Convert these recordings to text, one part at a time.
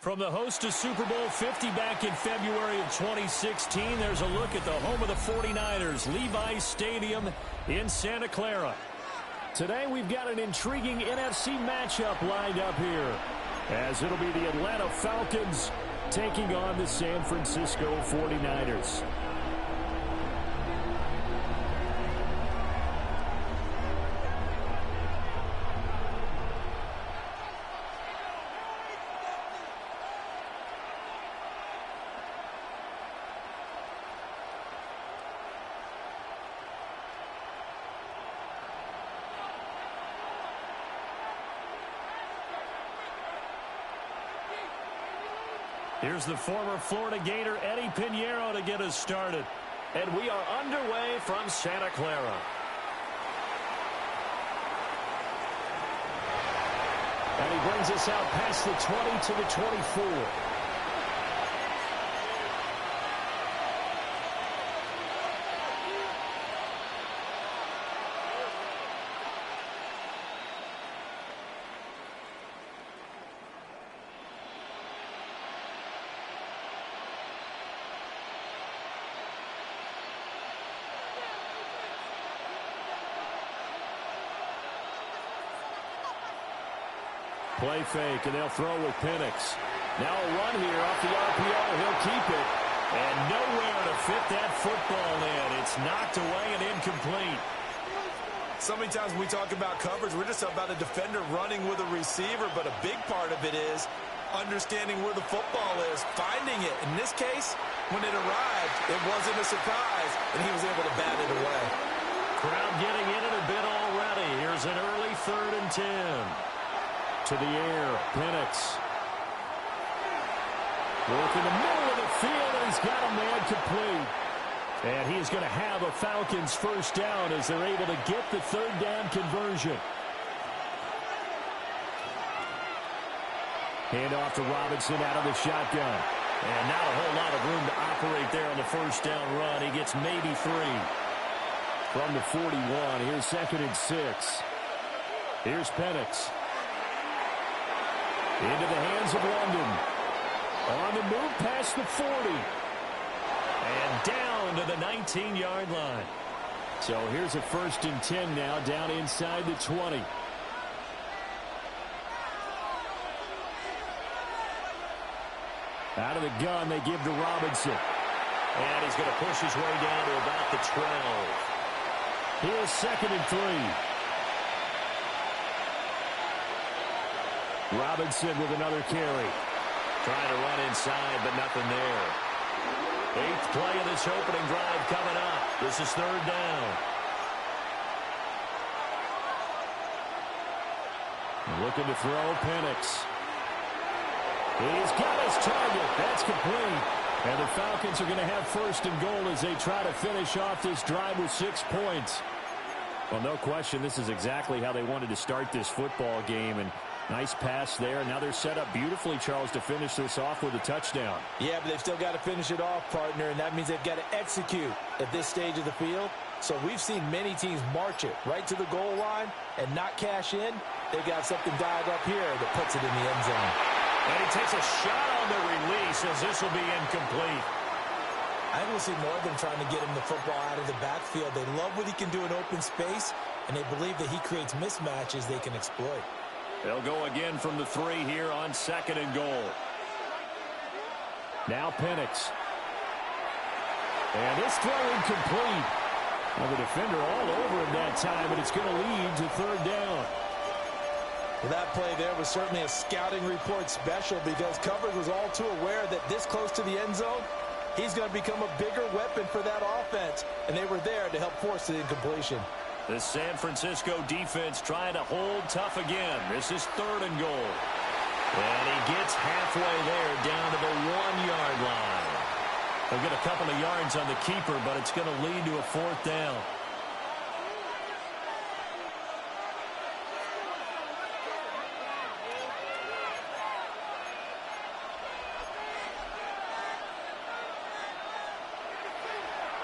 From the host to Super Bowl 50 back in February of 2016, there's a look at the home of the 49ers, Levi's Stadium in Santa Clara. Today we've got an intriguing NFC matchup lined up here, as it'll be the Atlanta Falcons taking on the San Francisco 49ers. Here's the former Florida Gator Eddie Pinheiro to get us started. And we are underway from Santa Clara. And he brings us out past the 20 to the 24. Play fake, and they'll throw with Penix. Now a run here off the RPO. He'll keep it. And nowhere to fit that football in. It's knocked away and incomplete. So many times when we talk about coverage, we're just about a defender running with a receiver, but a big part of it is understanding where the football is, finding it. In this case, when it arrived, it wasn't a surprise, and he was able to bat it away. Crowd getting in it a bit already. Here's an early 3rd and 10. To the air, Penix. Work in the middle of the field, and he's got a man complete. And he's going to have a Falcons first down as they're able to get the 3rd down conversion. Hand off to Robinson out of the shotgun. And not a whole lot of room to operate there on the first down run. He gets maybe 3. From the 41, here's 2nd and 6. Here's Penix. Into the hands of London. On the move past the 40. And down to the 19-yard line. So here's a 1st and 10 now, down inside the 20. Out of the gun, they give to Robinson. And he's going to push his way down to about the 12. Here's 2nd and 3. Robinson with another carry. Trying to run inside, but nothing there. 8th play of this opening drive coming up. This is 3rd down. Looking to throw, Penix. He's got his target. That's complete. And the Falcons are going to have 1st and goal as they try to finish off this drive with 6 points. Well, no question, this is exactly how they wanted to start this football game. And nice pass there. Now they're set up beautifully, Charles, to finish this off with a touchdown. Yeah, but they've still got to finish it off, partner, and that means they've got to execute at this stage of the field. So we've seen many teams march it right to the goal line and not cash in. They've got something dialed up here that puts it in the end zone. And he takes a shot on the release as this will be incomplete. I think we'll see more of them trying to get him the football out of the backfield. They love what he can do in open space, and they believe that he creates mismatches they can exploit. They'll go again from the 3 here on 2nd and goal. Now Penix. And this throw incomplete. Well, the defender all over him that time, but it's going to lead to 3rd down. Well, that play there was certainly a scouting report special because coverage was all too aware that this close to the end zone, he's going to become a bigger weapon for that offense, and they were there to help force the incompletion. The San Francisco defense trying to hold tough again. This is 3rd and goal. And he gets halfway there down to the 1-yard line. They'll get a couple of yards on the keeper, but it's going to lead to a 4th down.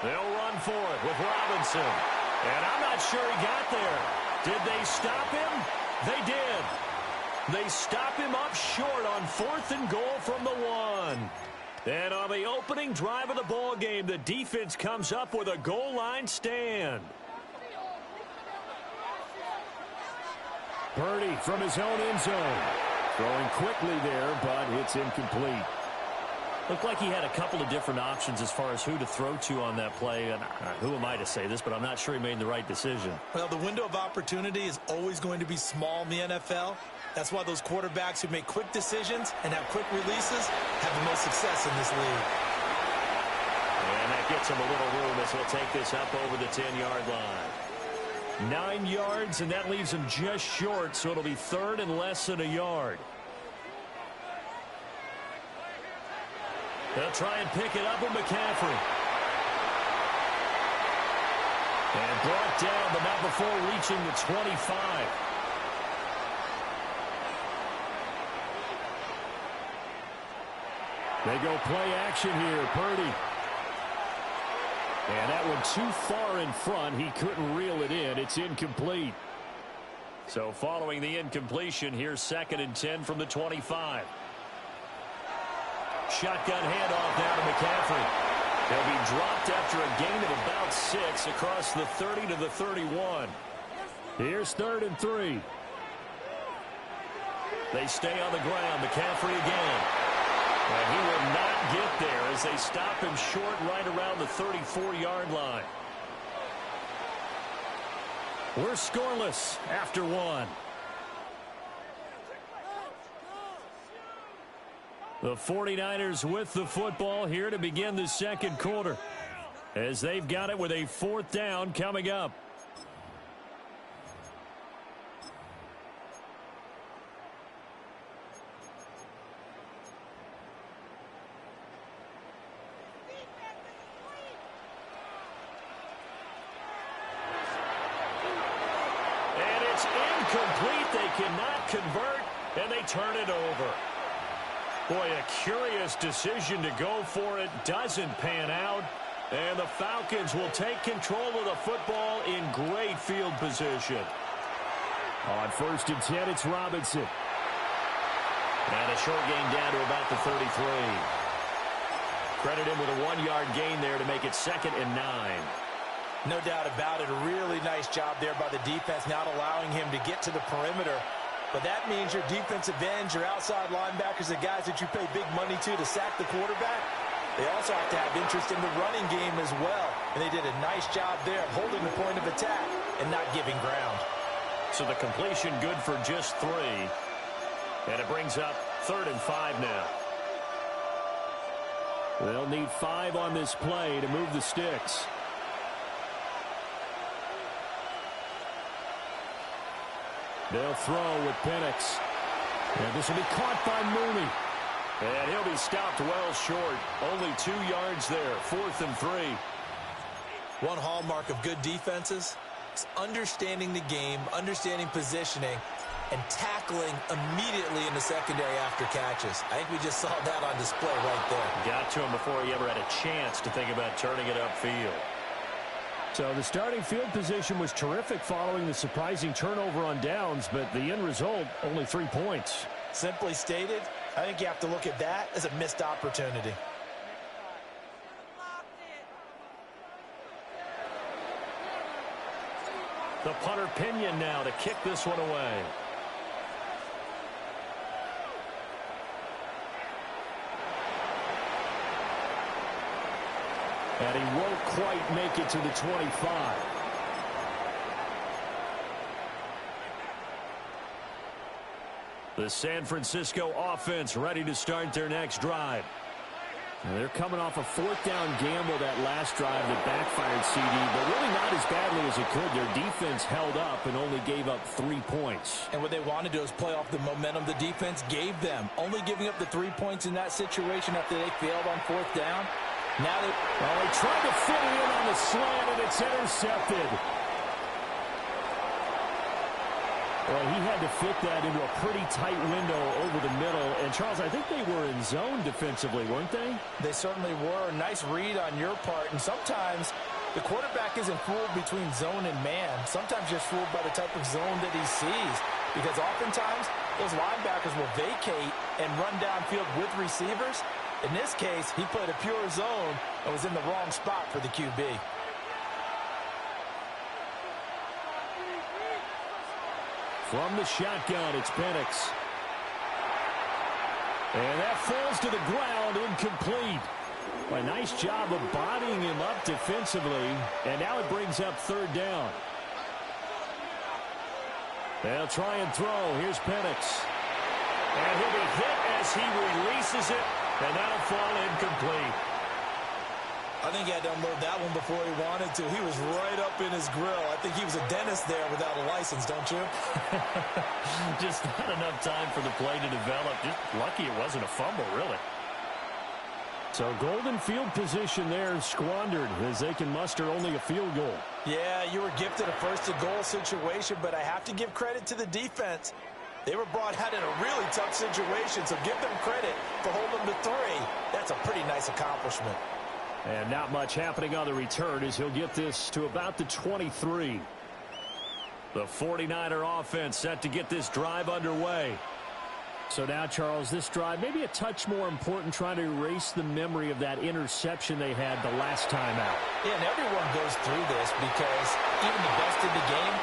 They'll run for it with Robinson. And I'm not sure he got there. Did they stop him? They did. They stop him up short on 4th and goal from the 1. And on the opening drive of the ball game, the defense comes up with a goal line stand. Purdy from his own end zone. Throwing quickly there, but it's incomplete. Looked like he had a couple of different options as far as who to throw to on that play. And who am I to say this, but I'm not sure he made the right decision. Well, the window of opportunity is always going to be small in the NFL. That's why those quarterbacks who make quick decisions and have quick releases have the most success in this league. And that gets him a little room as he'll take this up over the 10-yard line. 9 yards, and that leaves him just short, so it'll be 3rd and less than a yard. They'll try and pick it up with McCaffrey. And brought down, but not before reaching the 25. They go play action here, Purdy. And that one too far in front. He couldn't reel it in. It's incomplete. So following the incompletion, here's 2nd and 10 from the 25. Shotgun handoff down to McCaffrey. He'll be dropped after a gain of about 6 across the 30 to the 31. Here's 3rd and 3. They stay on the ground. McCaffrey again. And he will not get there as they stop him short right around the 34-yard line. We're scoreless after 1. The 49ers with the football here to begin the 2nd quarter, as they've got it with a 4th down coming up. And it's incomplete. They cannot convert, and they turn it over. Boy, a curious decision to go for it. Doesn't pan out. And the Falcons will take control of the football in great field position. On 1st and 10, it's Robinson. And a short gain down to about the 33. Credit him with a 1-yard gain there to make it 2nd and 9. No doubt about it. A really nice job there by the defense, not allowing him to get to the perimeter. But that means your defensive ends, your outside linebackers, the guys that you pay big money to sack the quarterback, they also have to have interest in the running game as well. And they did a nice job there of holding the point of attack and not giving ground. So the completion good for just 3. And it brings up 3rd and 5 now. They'll need 5 on this play to move the sticks. They'll throw with Penix. And this will be caught by Mooney. And he'll be stopped well short. Only 2 yards there. 4th and 3. One hallmark of good defenses is understanding the game, understanding positioning, and tackling immediately in the secondary after catches. I think we just saw that on display right there. Got to him before he ever had a chance to think about turning it upfield. So the starting field position was terrific following the surprising turnover on downs, but the end result, only 3 points. Simply stated, I think you have to look at that as a missed opportunity. The punter Pinion now to kick this one away. And he won't quite make it to the 25. The San Francisco offense ready to start their next drive. And they're coming off a 4th down gamble that last drive that backfired CD, but really not as badly as it could. Their defense held up and only gave up 3 points. And what they wanted to do is play off the momentum the defense gave them. Only giving up the 3 points in that situation after they failed on 4th down. Now they tried to fit it in on the slant, and it's intercepted. Well, he had to fit that into a pretty tight window over the middle. And, Charles, I think they were in zone defensively, weren't they? They certainly were. Nice read on your part. And sometimes the quarterback isn't fooled between zone and man. Sometimes you're fooled by the type of zone that he sees. Because oftentimes those linebackers will vacate and run downfield with receivers. In this case, he played a pure zone and was in the wrong spot for the QB. From the shotgun, it's Penix. And that falls to the ground, incomplete. A nice job of bodying him up defensively. And now it brings up third down. They'll try and throw. Here's Penix. And he'll be hit as he releases it. And that'll fall incomplete. I think he had to unload that one before he wanted to. He was right up in his grill. I think he was a dentist there without a license, don't you? Just not enough time for the play to develop. Just lucky it wasn't a fumble, really. So golden field position there squandered as they can muster only a field goal. Yeah, you were gifted a first-and-goal situation, but I have to give credit to the defense. They were brought out in a really tough situation, so give them credit for holding the 3. That's a pretty nice accomplishment. And not much happening on the return as he'll get this to about the 23. The 49er offense set to get this drive underway. So now, Charles, this drive maybe a touch more important, trying to erase the memory of that interception they had the last time out. Yeah, and everyone goes through this because even the best in the game,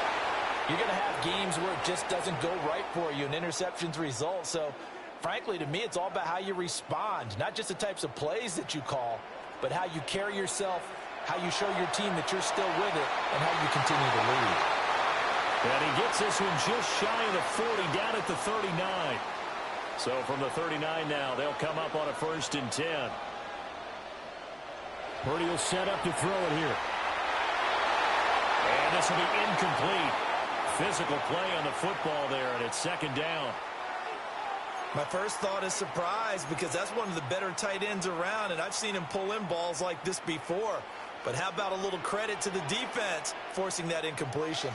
you're going to have games where it just doesn't go right for you and interceptions result. So, frankly, to me, it's all about how you respond, not just the types of plays that you call, but how you carry yourself, how you show your team that you're still with it, and how you continue to lead. And he gets this one just shy of the 40, down at the 39. So from the 39 now, they'll come up on a 1st and 10. Purdy will set up to throw it here. And this will be incomplete. Physical play on the football there, and it's 2nd down. My first thought is surprise because that's one of the better tight ends around, and I've seen him pull in balls like this before. But how about a little credit to the defense forcing that incompletion?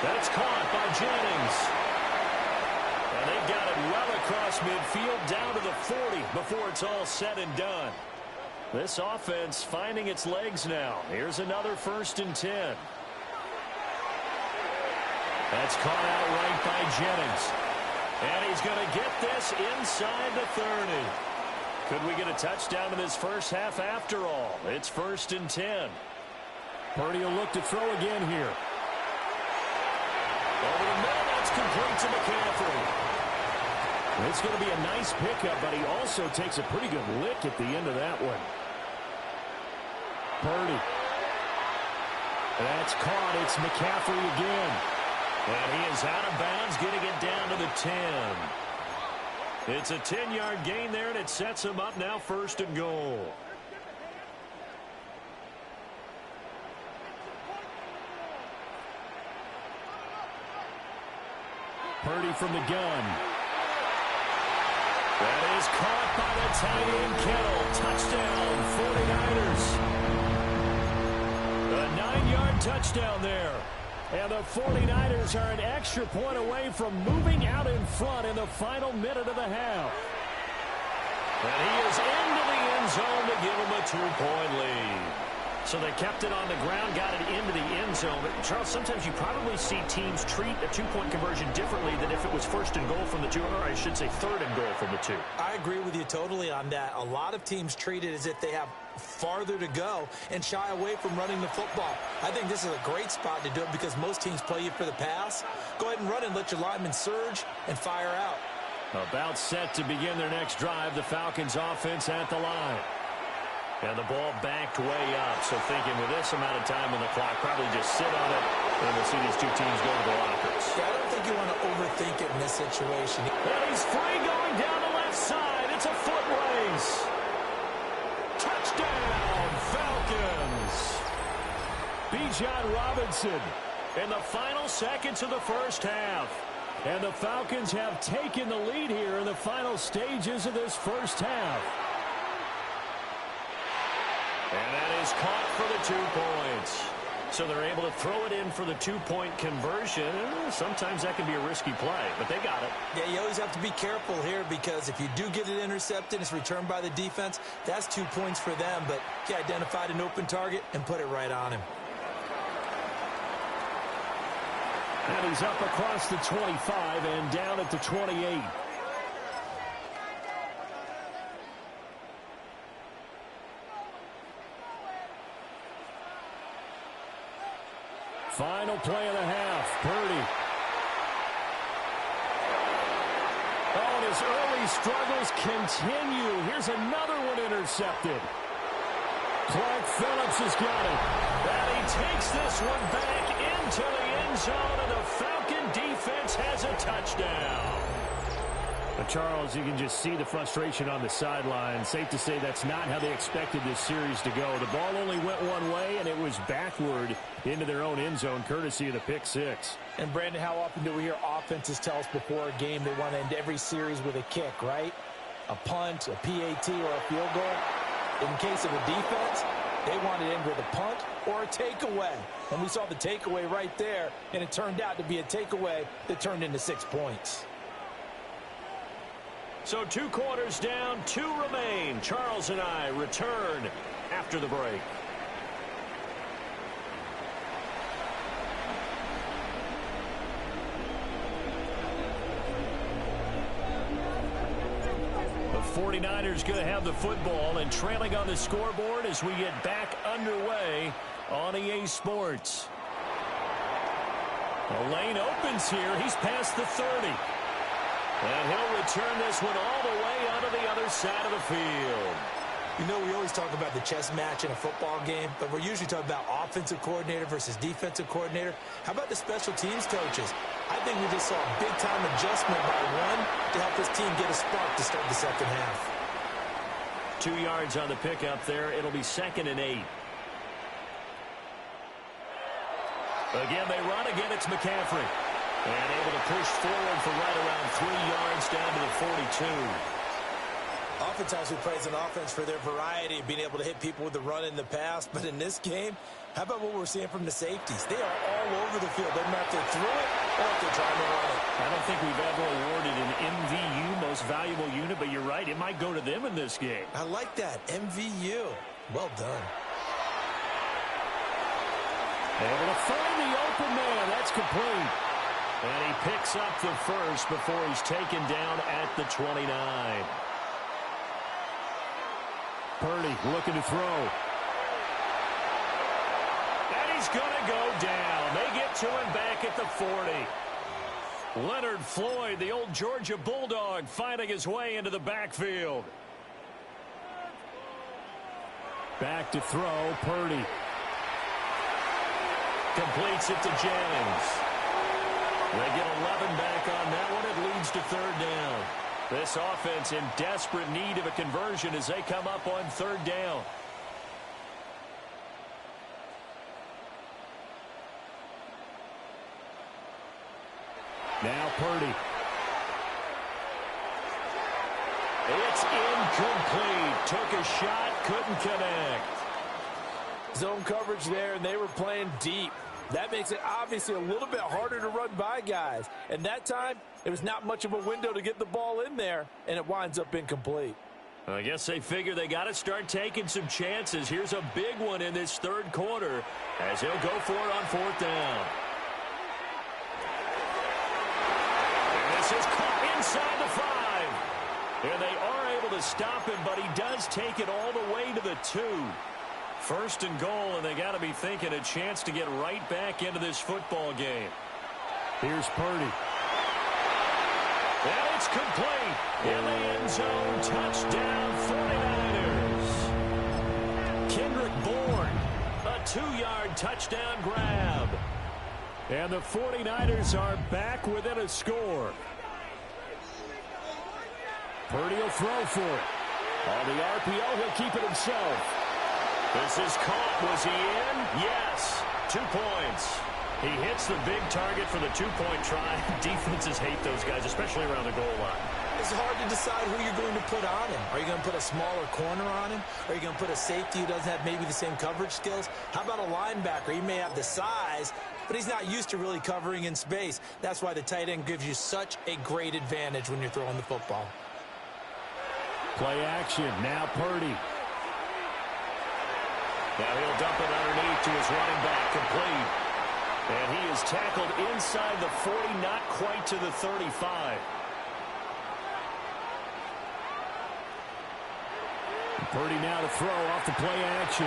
That's caught by Jennings. And they've got it well across midfield down to the 40 before it's all said and done. This offense finding its legs now. Here's another 1st and 10. That's caught out right by Jennings. And he's going to get this inside the 30. Could we get a touchdown in this first half after all? It's 1st and 10. Purdy will look to throw again here. Over the middle, that's complete to McCaffrey. It's going to be a nice pickup, but he also takes a pretty good lick at the end of that one. Purdy. That's caught. It's McCaffrey again. And he is out of bounds, getting it down to the 10. It's a 10-yard gain there, and it sets him up now 1st and goal. Purdy from the gun. That is caught by the tight end Kittle. Touchdown, 49ers. A 9-yard touchdown there. And the 49ers are an extra point away from moving out in front in the final minute of the half. And he is into the end zone to give them a 2-point lead. So they kept it on the ground, got it into the end zone. But Charles, sometimes you probably see teams treat a 2-point conversion differently than if it was 1st and goal from the 2, or I should say 3rd and goal from the 2. I agree with you totally on that. A lot of teams treat it as if they have farther to go and shy away from running the football. I think this is a great spot to do it because most teams play you for the pass. Go ahead and run and let your linemen surge and fire out. About set to begin their next drive, the Falcons offense at the line. And the ball backed way up. So thinking with this amount of time on the clock, probably just sit on it, and we'll see these two teams go to the lockers. Yeah, I don't think you want to overthink it in this situation. And he's free going down the left side. It's a foot race. Touchdown, Falcons. Bijan Robinson in the final seconds of the first half. And the Falcons have taken the lead here in the final stages of this first half. And that is caught for the 2 points. So they're able to throw it in for the 2-point conversion. Sometimes that can be a risky play, but they got it. Yeah, you always have to be careful here because if you do get it intercepted, it's returned by the defense. That's 2 points for them, but he identified an open target and put it right on him. And he's up across the 25 and down at the 28. Final play of the half. Purdy. Oh, and his early struggles continue. Here's another one intercepted. Clark Phillips has got it. And he takes this one back into the end zone, and the Falcon defense has a touchdown. But Charles, you can just see the frustration on the sideline. Safe to say that's not how they expected this series to go. The ball only went one way, and it was backward into their own end zone, courtesy of the pick six. And, Brandon, how often do we hear offenses tell us before a game they want to end every series with a kick, right? A punt, a PAT, or a field goal. In case of a defense, they want to end with a punt or a takeaway. And we saw the takeaway right there, and it turned out to be a takeaway that turned into 6 points. So 2 quarters down, 2 remain. Charles and I return after the break. The 49ers going to have the football and trailing on the scoreboard as we get back underway on EA Sports. The lane opens here. He's past the 30. And he'll return this one all the way onto the other side of the field. You know, we always talk about the chess match in a football game, but we're usually talking about offensive coordinator versus defensive coordinator. How about the special teams coaches? I think we just saw a big-time adjustment by one to help this team get a spark to start the second half. 2 yards on the pickup there. It'll be 2nd and 8. Again, they run. Again, it's McCaffrey. And able to push forward for right around 3 yards down to the 42. Oftentimes we praise an offense for their variety of being able to hit people with the run in the pass. But in this game, how about what we're seeing from the safeties? They are all over the field. Doesn't matter if they're through it or if they're trying to run it. I don't think we've ever awarded an MVU, most valuable unit, but you're right. It might go to them in this game. I like that. MVU. Well done. Able to find the open man. That's complete. And he picks up the first before he's taken down at the 29. Purdy looking to throw. And he's going to go down. They get to him back at the 40. Leonard Floyd, the old Georgia Bulldog, finding his way into the backfield. Back to throw, Purdy. Completes it to Jennings. They get 11 back on that one. It leads to 3rd down. This offense in desperate need of a conversion as they come up on 3rd down. Now Purdy. It's incomplete. Took a shot, couldn't connect. Zone coverage there, and they were playing deep. That makes it obviously a little bit harder to run by guys. And that time, it was not much of a window to get the ball in there, and it winds up incomplete. I guess they figure they got to start taking some chances. Here's a big one in this 3rd quarter as he'll go for it on 4th down. And this is caught inside the 5. And they are able to stop him, but he does take it all the way to the 2. 1st and goal, and they got to be thinking a chance to get right back into this football game. Here's Purdy. And it's complete. In the end zone, touchdown 49ers. Kendrick Bourne, a 2-yard touchdown grab. And the 49ers are back within a score. Purdy will throw for it. On the RPO, he'll keep it himself. This is caught. Was he in? Yes. 2 points. He hits the big target for the 2-point try. Defenses hate those guys, especially around the goal line. It's hard to decide who you're going to put on him. Are you going to put a smaller corner on him? Are you going to put a safety who doesn't have maybe the same coverage skills? How about a linebacker? He may have the size, but he's not used to really covering in space. That's why the tight end gives you such a great advantage when you're throwing the football. Play action. Now Purdy. Now he'll dump it underneath to his running back, complete. And he is tackled inside the 40, not quite to the 35. Purdy now to throw off the play action.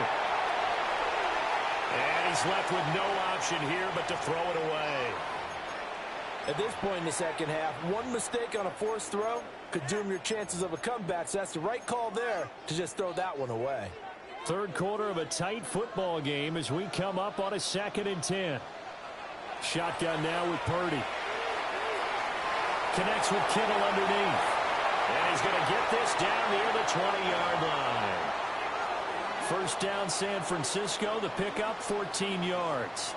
And he's left with no option here but to throw it away. At this point in the second half, one mistake on a forced throw could doom your chances of a comeback. So that's the right call there to just throw that one away. Third quarter of a tight football game as we come up on a 2nd and 10. Shotgun now with Purdy. Connects with Kittle underneath. And he's going to get this down near the 20-yard line. First down San Francisco. The pickup 14 yards.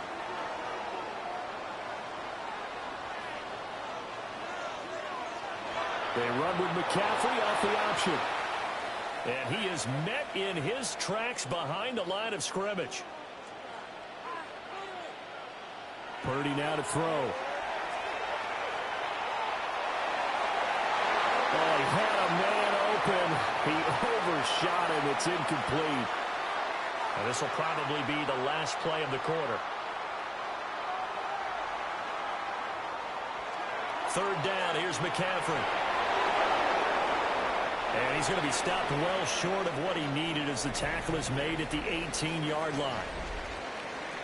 They run with McCaffrey off the option. And he is met in his tracks behind the line of scrimmage. Purdy now to throw. Oh, he had a man open. He overshot him. It's incomplete. And this will probably be the last play of the quarter. Third down. Here's McCaffrey. And he's going to be stopped well short of what he needed as the tackle is made at the 18-yard line.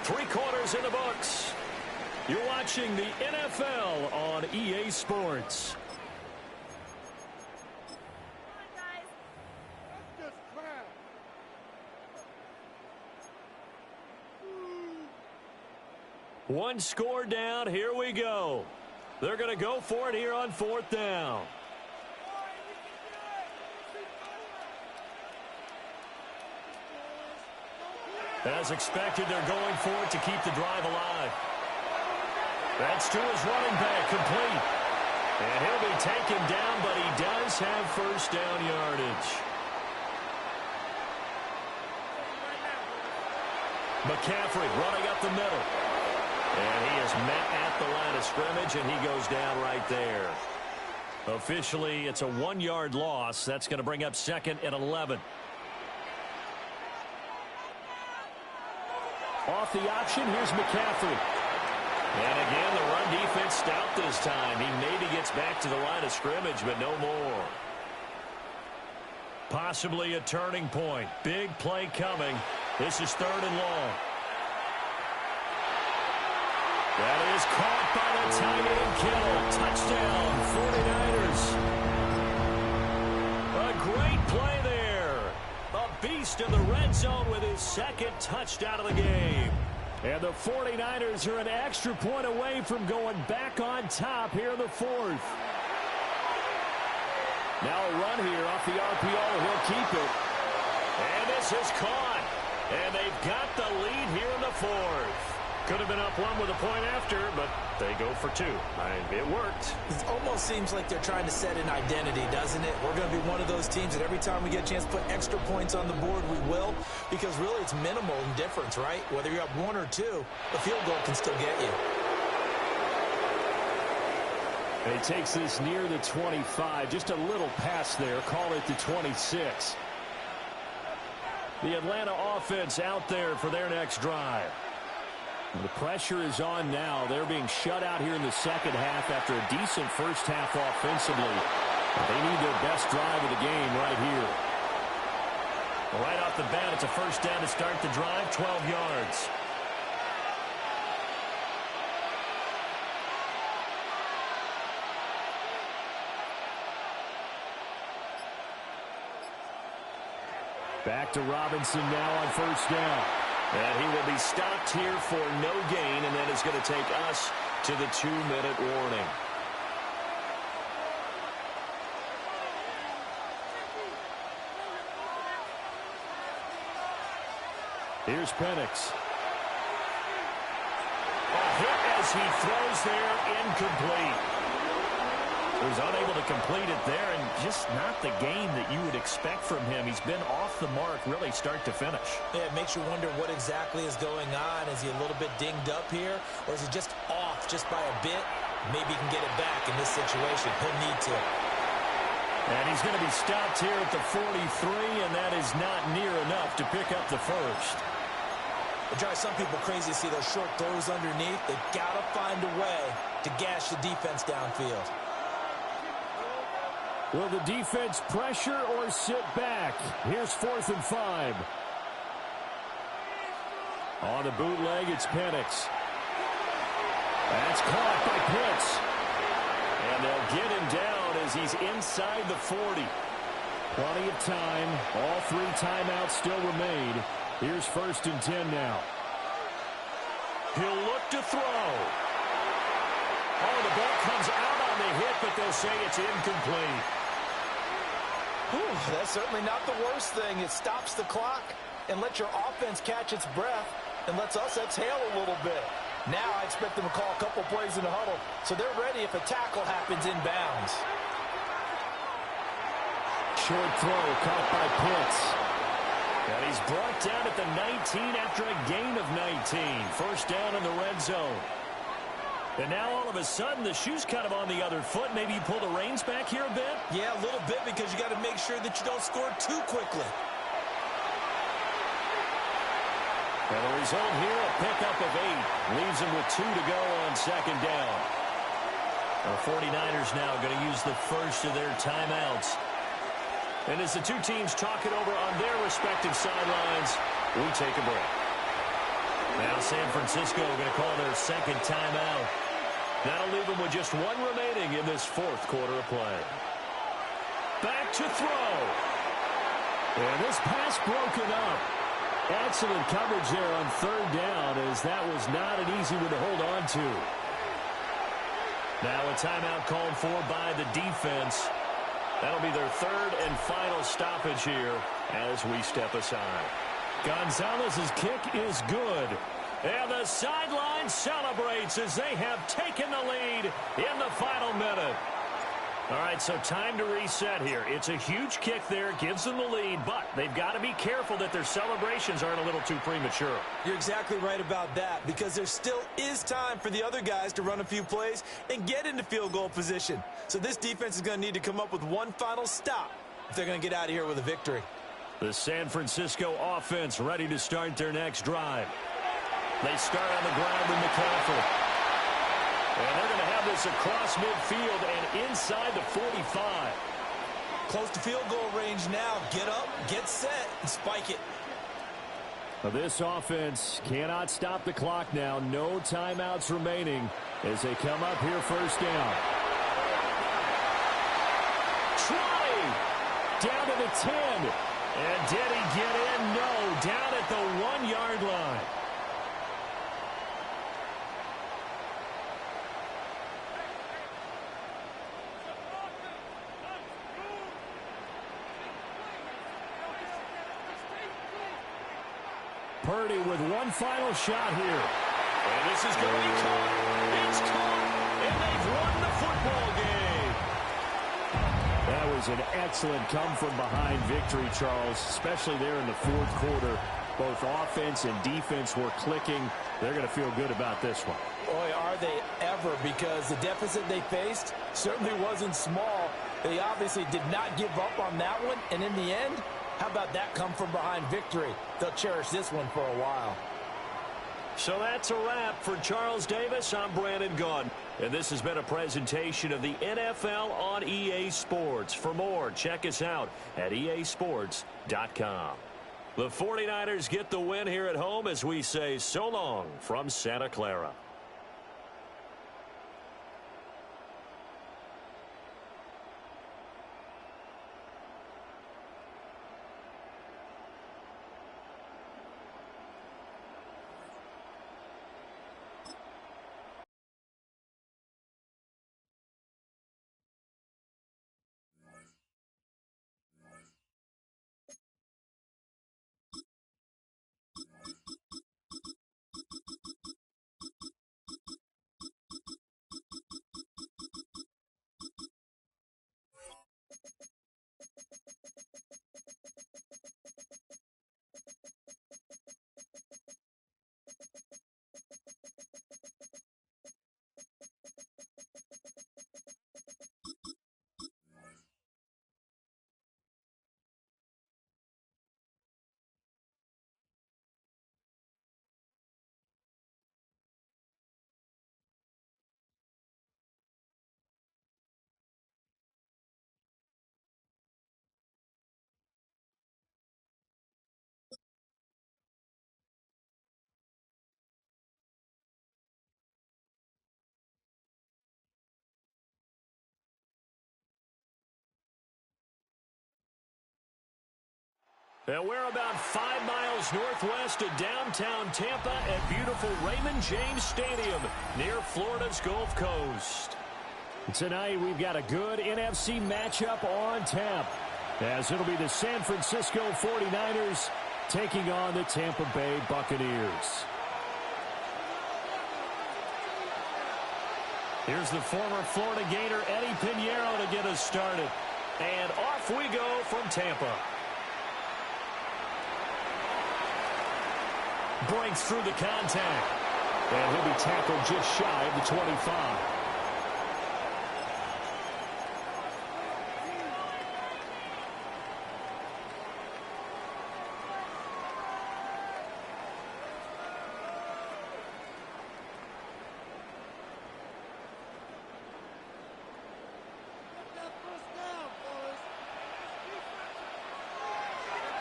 3 quarters in the books. You're watching the NFL on EA Sports. One score down. Here we go. They're going to go for it here on 4th down. As expected, they're going for it to keep the drive alive. That's to his running back, complete. And he'll be taken down, but he does have first down yardage. McCaffrey running up the middle. And he is met at the line of scrimmage, and he goes down right there. Officially, it's a 1-yard loss. That's going to bring up 2nd and 11. Off the option, here's McCaffrey. And again, the run defense stopped this time. He maybe gets back to the line of scrimmage, but no more. Possibly a turning point. Big play coming. This is 3rd and long. That is caught by the tight end Kittle. Touchdown, 49ers. A great play there. A beast in the red zone with his 2nd touchdown of the game. And the 49ers are an extra point away from going back on top here in the 4th. Now a run here off the RPO. He'll keep it. And this is caught. And they've got the lead here in the 4th. Could have been up 1 with a point after, but they go for 2. It worked. It almost seems like they're trying to set an identity, doesn't it? We're going to be one of those teams that every time we get a chance to put extra points on the board, we will. Because really it's minimal in difference, right? Whether you're up 1 or 2, the field goal can still get you. And he takes this near the 25. Just a little pass there. Call it the 26. The Atlanta offense out there for their next drive. The pressure is on now. They're being shut out here in the second half after a decent first half offensively. They need their best drive of the game right here. Right off the bat, it's a first down to start the drive, 12 yards. Back to Robinson now on first down. And he will be stopped here for no gain, and that is going to take us to the 2-minute warning. Here's Penix. A hit as he throws there, incomplete. He was unable to complete it there, and just not the game that you would expect from him. He's been off the mark really start to finish. Yeah, it makes you wonder what exactly is going on. Is he a little bit dinged up here, or is he just off just by a bit? Maybe he can get it back in this situation. He'll need to. And he's going to be stopped here at the 43, and that is not near enough to pick up the first. It drives some people crazy to see those short throws underneath. They've got to find a way to gash the defense downfield. Will the defense pressure or sit back? Here's 4th and 5. On the bootleg, it's Penix. That's caught by Pitts. And they'll get him down as he's inside the 40. Plenty of time. All 3 timeouts still remain. Here's 1st and 10 now. He'll look to throw. Oh, the ball comes out on the hit, but they'll say it's incomplete. Whew, that's certainly not the worst thing. It stops the clock and lets your offense catch its breath and lets us exhale a little bit. Now I expect them to call a couple plays in the huddle, so they're ready if a tackle happens inbounds. Short throw caught by Pitts. And he's brought down at the 19 after a gain of 19. 1st down in the red zone. And now all of a sudden the shoe's kind of on the other foot. Maybe you pull the reins back here a bit? Yeah, a little bit because you got to make sure that you don't score too quickly. And the result here, a pickup of 8. Leaves them with 2 to go on 2nd down. The 49ers now going to use the first of their timeouts. And as the 2 teams talk it over on their respective sidelines, we take a break. Now San Francisco going to call their 2nd timeout. That'll leave them with just 1 remaining in this 4th quarter of play. Back to throw. And this pass broken up. Excellent coverage there on 3rd down, as that was not an easy one to hold on to. Now a timeout called for by the defense. That'll be their 3rd and final stoppage here as we step aside. Gonzalez's kick is good. And the sideline celebrates as they have taken the lead in the final minute. All right, so time to reset here. It's a huge kick there, gives them the lead, but they've got to be careful that their celebrations aren't a little too premature. You're exactly right about that, because there still is time for the other guys to run a few plays and get into field goal position. So this defense is going to need to come up with one final stop if they're going to get out of here with a victory. The San Francisco offense ready to start their next drive. They start on the ground with McCaffrey. And they're going to have this across midfield and inside the 45. Close to field goal range now. Get up, get set, and spike it. This offense cannot stop the clock now. No timeouts remaining as they come up here 1st down. Cray down to the 10. And did he get in? No, down at the 1-yard line. Purdy with one final shot here. And this is going to be caught. It's caught. And they've won the football game. That was an excellent come-from-behind victory, Charles, especially there in the 4th quarter. Both offense and defense were clicking. They're going to feel good about this one. Boy, are they ever, because the deficit they faced certainly wasn't small. They obviously did not give up on that one, and in the end, how about that come-from-behind victory? They'll cherish this one for a while. So that's a wrap for Charles Davis. I'm Brandon Gaudin. And this has been a presentation of the NFL on EA Sports. For more, check us out at easports.com. The 49ers get the win here at home as we say so long from Santa Clara. And we're about 5 miles northwest of downtown Tampa at beautiful Raymond James Stadium near Florida's Gulf Coast. Tonight we've got a good NFC matchup on tap, as it'll be the San Francisco 49ers taking on the Tampa Bay Buccaneers. Here's the former Florida Gator Eddie Pinheiro to get us started. And off we go from Tampa. Breaks through the contact. And he'll be tackled just shy of the 25.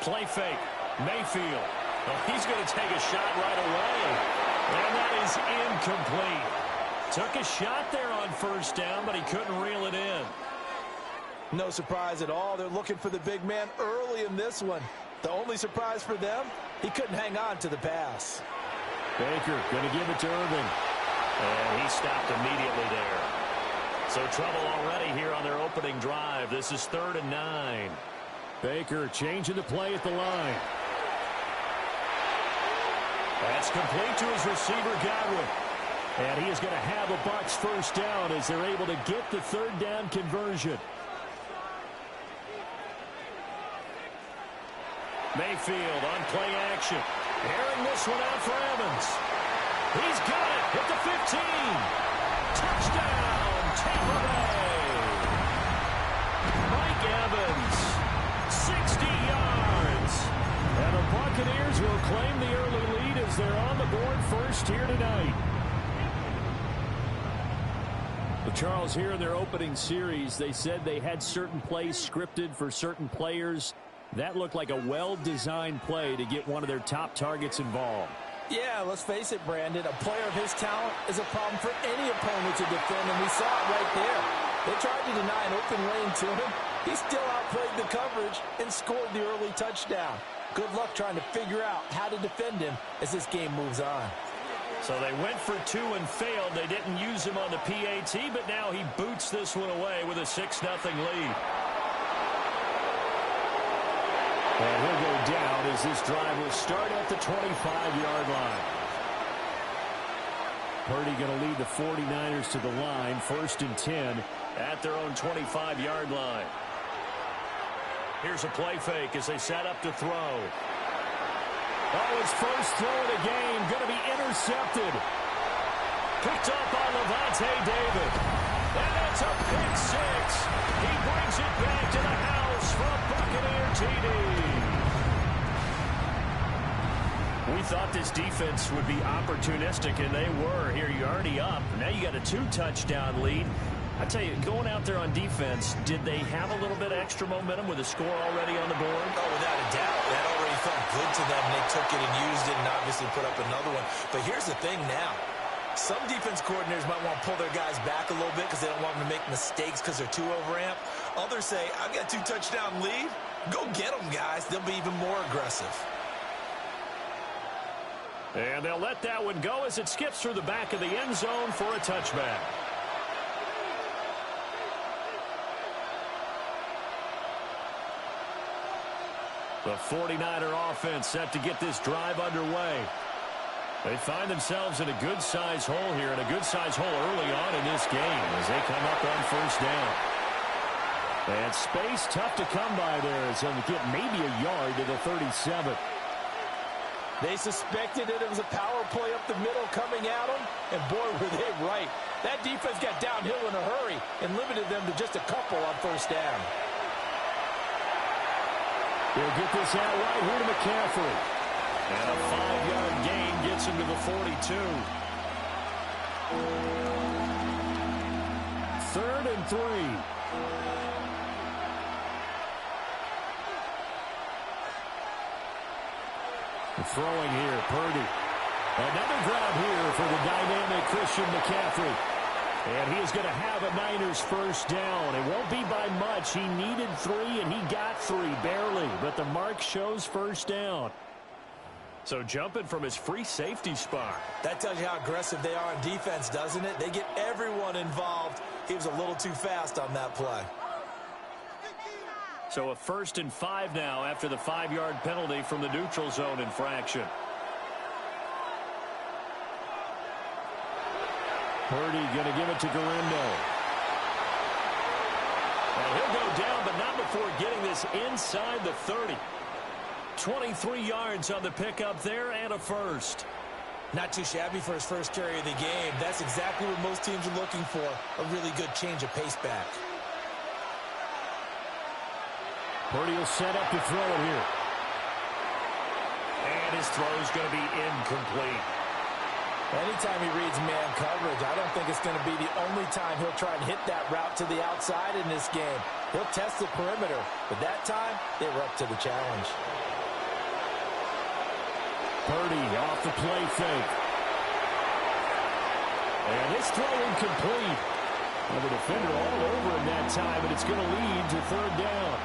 Play fake. Mayfield. Well, he's going to take a shot right away. And that is incomplete. Took a shot there on first down, but he couldn't reel it in. No surprise at all. They're looking for the big man early in this one. The only surprise for them, he couldn't hang on to the pass. Baker going to give it to Irving. And he stopped immediately there. So trouble already here on their opening drive. This is 3rd and 9. Baker changing the play at the line. That's complete to his receiver, Godwin. And he is going to have a Bucs first down as they're able to get the 3rd down conversion. Mayfield on play action. Airing this one out for Evans. He's got it at the 15. Touchdown, Tampa Bay. Mike Evans, 60 yards. And the Buccaneers will claim the early lead as they're on the board first here tonight. Well, Charles, here in their opening series, they said they had certain plays scripted for certain players. That looked like a well-designed play to get one of their top targets involved. Yeah, let's face it, Brandon. A player of his talent is a problem for any opponent to defend, and we saw it right there. They tried to deny an open lane to him. He still outplayed the coverage and scored the early touchdown. Good luck trying to figure out how to defend him as this game moves on. So they went for 2 and failed. They didn't use him on the PAT, but now he boots this one away with a 6-0 lead. And he'll go down as this drive will start at the 25-yard line. Purdy going to lead the 49ers to the line, 1st and 10 at their own 25-yard line. Here's a play fake as they set up to throw. Oh, his first throw of the game going to be intercepted. Picked up by Levante David. And that's a pick 6. He brings it back to the house for a Buccaneer TD. We thought this defense would be opportunistic, and they were. Here, you're already up. Now you got a 2-touchdown lead. I tell you, going out there on defense, did they have a little bit of extra momentum with a score already on the board? Oh, without a doubt. That already felt good to them. They took it and used it and obviously put up another one. But here's the thing now. Some defense coordinators might want to pull their guys back a little bit because they don't want them to make mistakes because they're too overamped. Others say, I've got a 2-touchdown lead. Go get them, guys. They'll be even more aggressive. And they'll let that one go as it skips through the back of the end zone for a touchback. The 49er offense set to get this drive underway. They find themselves in a good-sized hole here, and a good-sized hole early on in this game as they come up on first down. And space tough to come by there as they'll get maybe a yard to the 37. They suspected it was a power play up the middle coming at them, and boy, were they right. That defense got downhill in a hurry and limited them to just a couple on first down. They'll get this out right here to McCaffrey. And a 5-yard gain gets him to the 42. 3rd and 3. Throwing here, Purdy. Another grab here for the dynamic Christian McCaffrey. And he is going to have a Niners first down. It won't be by much. He needed 3, and he got 3, barely. But the mark shows first down. So jumping from his free safety spot. That tells you how aggressive they are on defense, doesn't it? They get everyone involved. He was a little too fast on that play. So a 1st and 5 now after the 5-yard penalty from the neutral zone infraction. Purdy going to give it to Garindo. And he'll go down, but not before getting this inside the 30. 23 yards on the pickup there and a first. Not too shabby for his first carry of the game. That's exactly what most teams are looking for, a really good change of pace back. Purdy will set up to throw it here. And his throw is going to be incomplete. Anytime he reads man coverage, I don't think it's going to be the only time he'll try and hit that route to the outside in this game. He'll test the perimeter, but that time, they were up to the challenge. Purdy off the play fake. And his throw incomplete. And the defender all over him that time, and it's going to lead to 3rd down.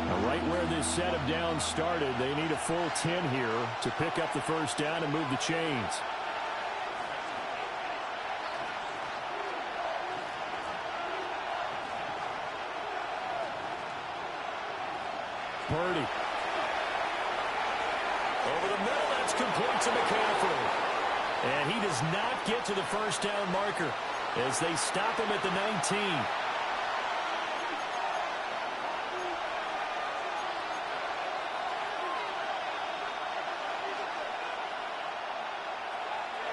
Now, right where this set of downs started, they need a full 10 here to pick up the first down and move the chains. Purdy. Over the middle, that's complete to McCaffrey. And he does not get to the first down marker as they stop him at the 19.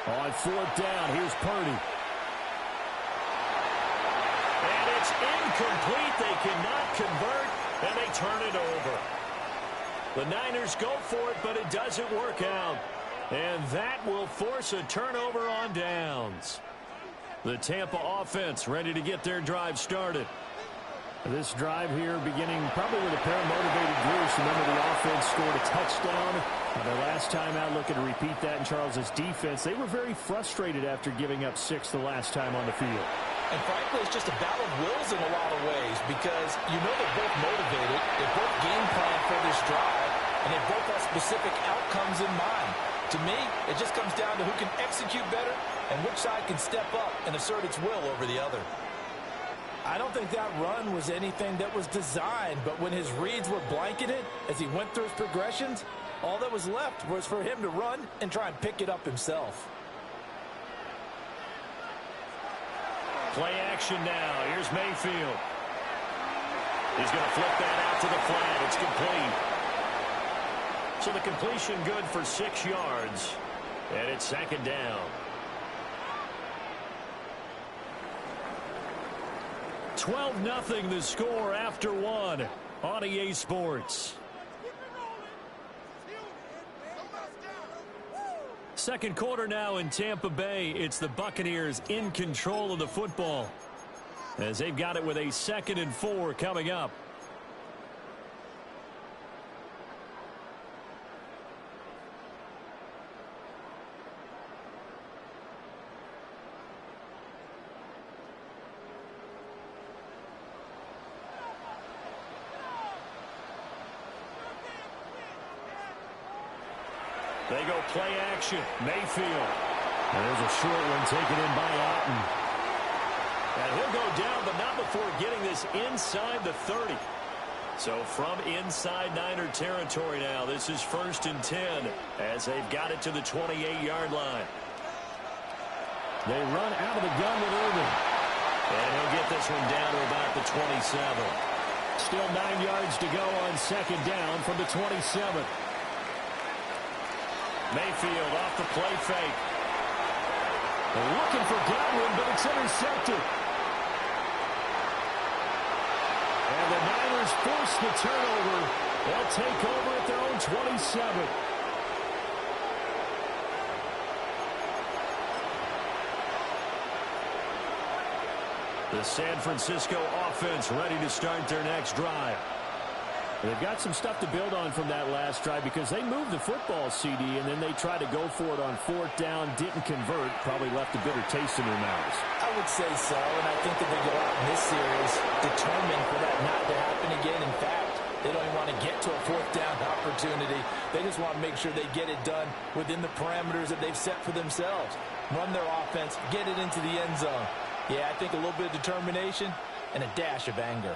On 4th down, here's Purdy. And it's incomplete. They cannot convert, and they turn it over. The Niners go for it, but it doesn't work out. And that will force a turnover on downs. The Tampa offense ready to get their drive started. This drive here beginning probably with a pair of motivated Bruce. Remember, the offense scored a touchdown. The last time out, looking to repeat that in Charles' defense. They were very frustrated after giving up 6 the last time on the field. And frankly, it's just a battle of wills in a lot of ways because you know they're both motivated, they both game plan for this drive, and they both have specific outcomes in mind. To me, it just comes down to who can execute better and which side can step up and assert its will over the other. I don't think that run was anything that was designed, but when his reads were blanketed as he went through his progressions, all that was left was for him to run and try and pick it up himself. Play action now. Here's Mayfield. He's going to flip that out to the flat. It's complete. So the completion good for 6 yards. And it's 2nd down. 12-0 the score after 1 on EA Sports. Second quarter now in Tampa Bay. It's the Buccaneers in control of the football as they've got it with a 2nd and 4 coming up. They go play action. Mayfield. There's a short one taken in by Otten. And he'll go down, but not before getting this inside the 30. So from inside Niner territory now, this is 1st and 10 as they've got it to the 28-yard line. They run out of the gun with Irvin. And he'll get this one down to about the 27. Still 9 yards to go on 2nd down from the 27. Mayfield off the play fake. They're looking for Godwin, but it's intercepted. And the Niners force the turnover. They'll take over at their own 27. The San Francisco offense ready to start their next drive. They've got some stuff to build on from that last drive because they moved the football, CD, and then they tried to go for it on fourth down, didn't convert, probably left a bitter taste in their mouths. I would say so, and I think that they go out in this series determined for that not to happen again. In fact, they don't even want to get to a fourth down opportunity. They just want to make sure they get it done within the parameters that they've set for themselves. Run their offense, get it into the end zone. Yeah, I think a little bit of determination and a dash of anger.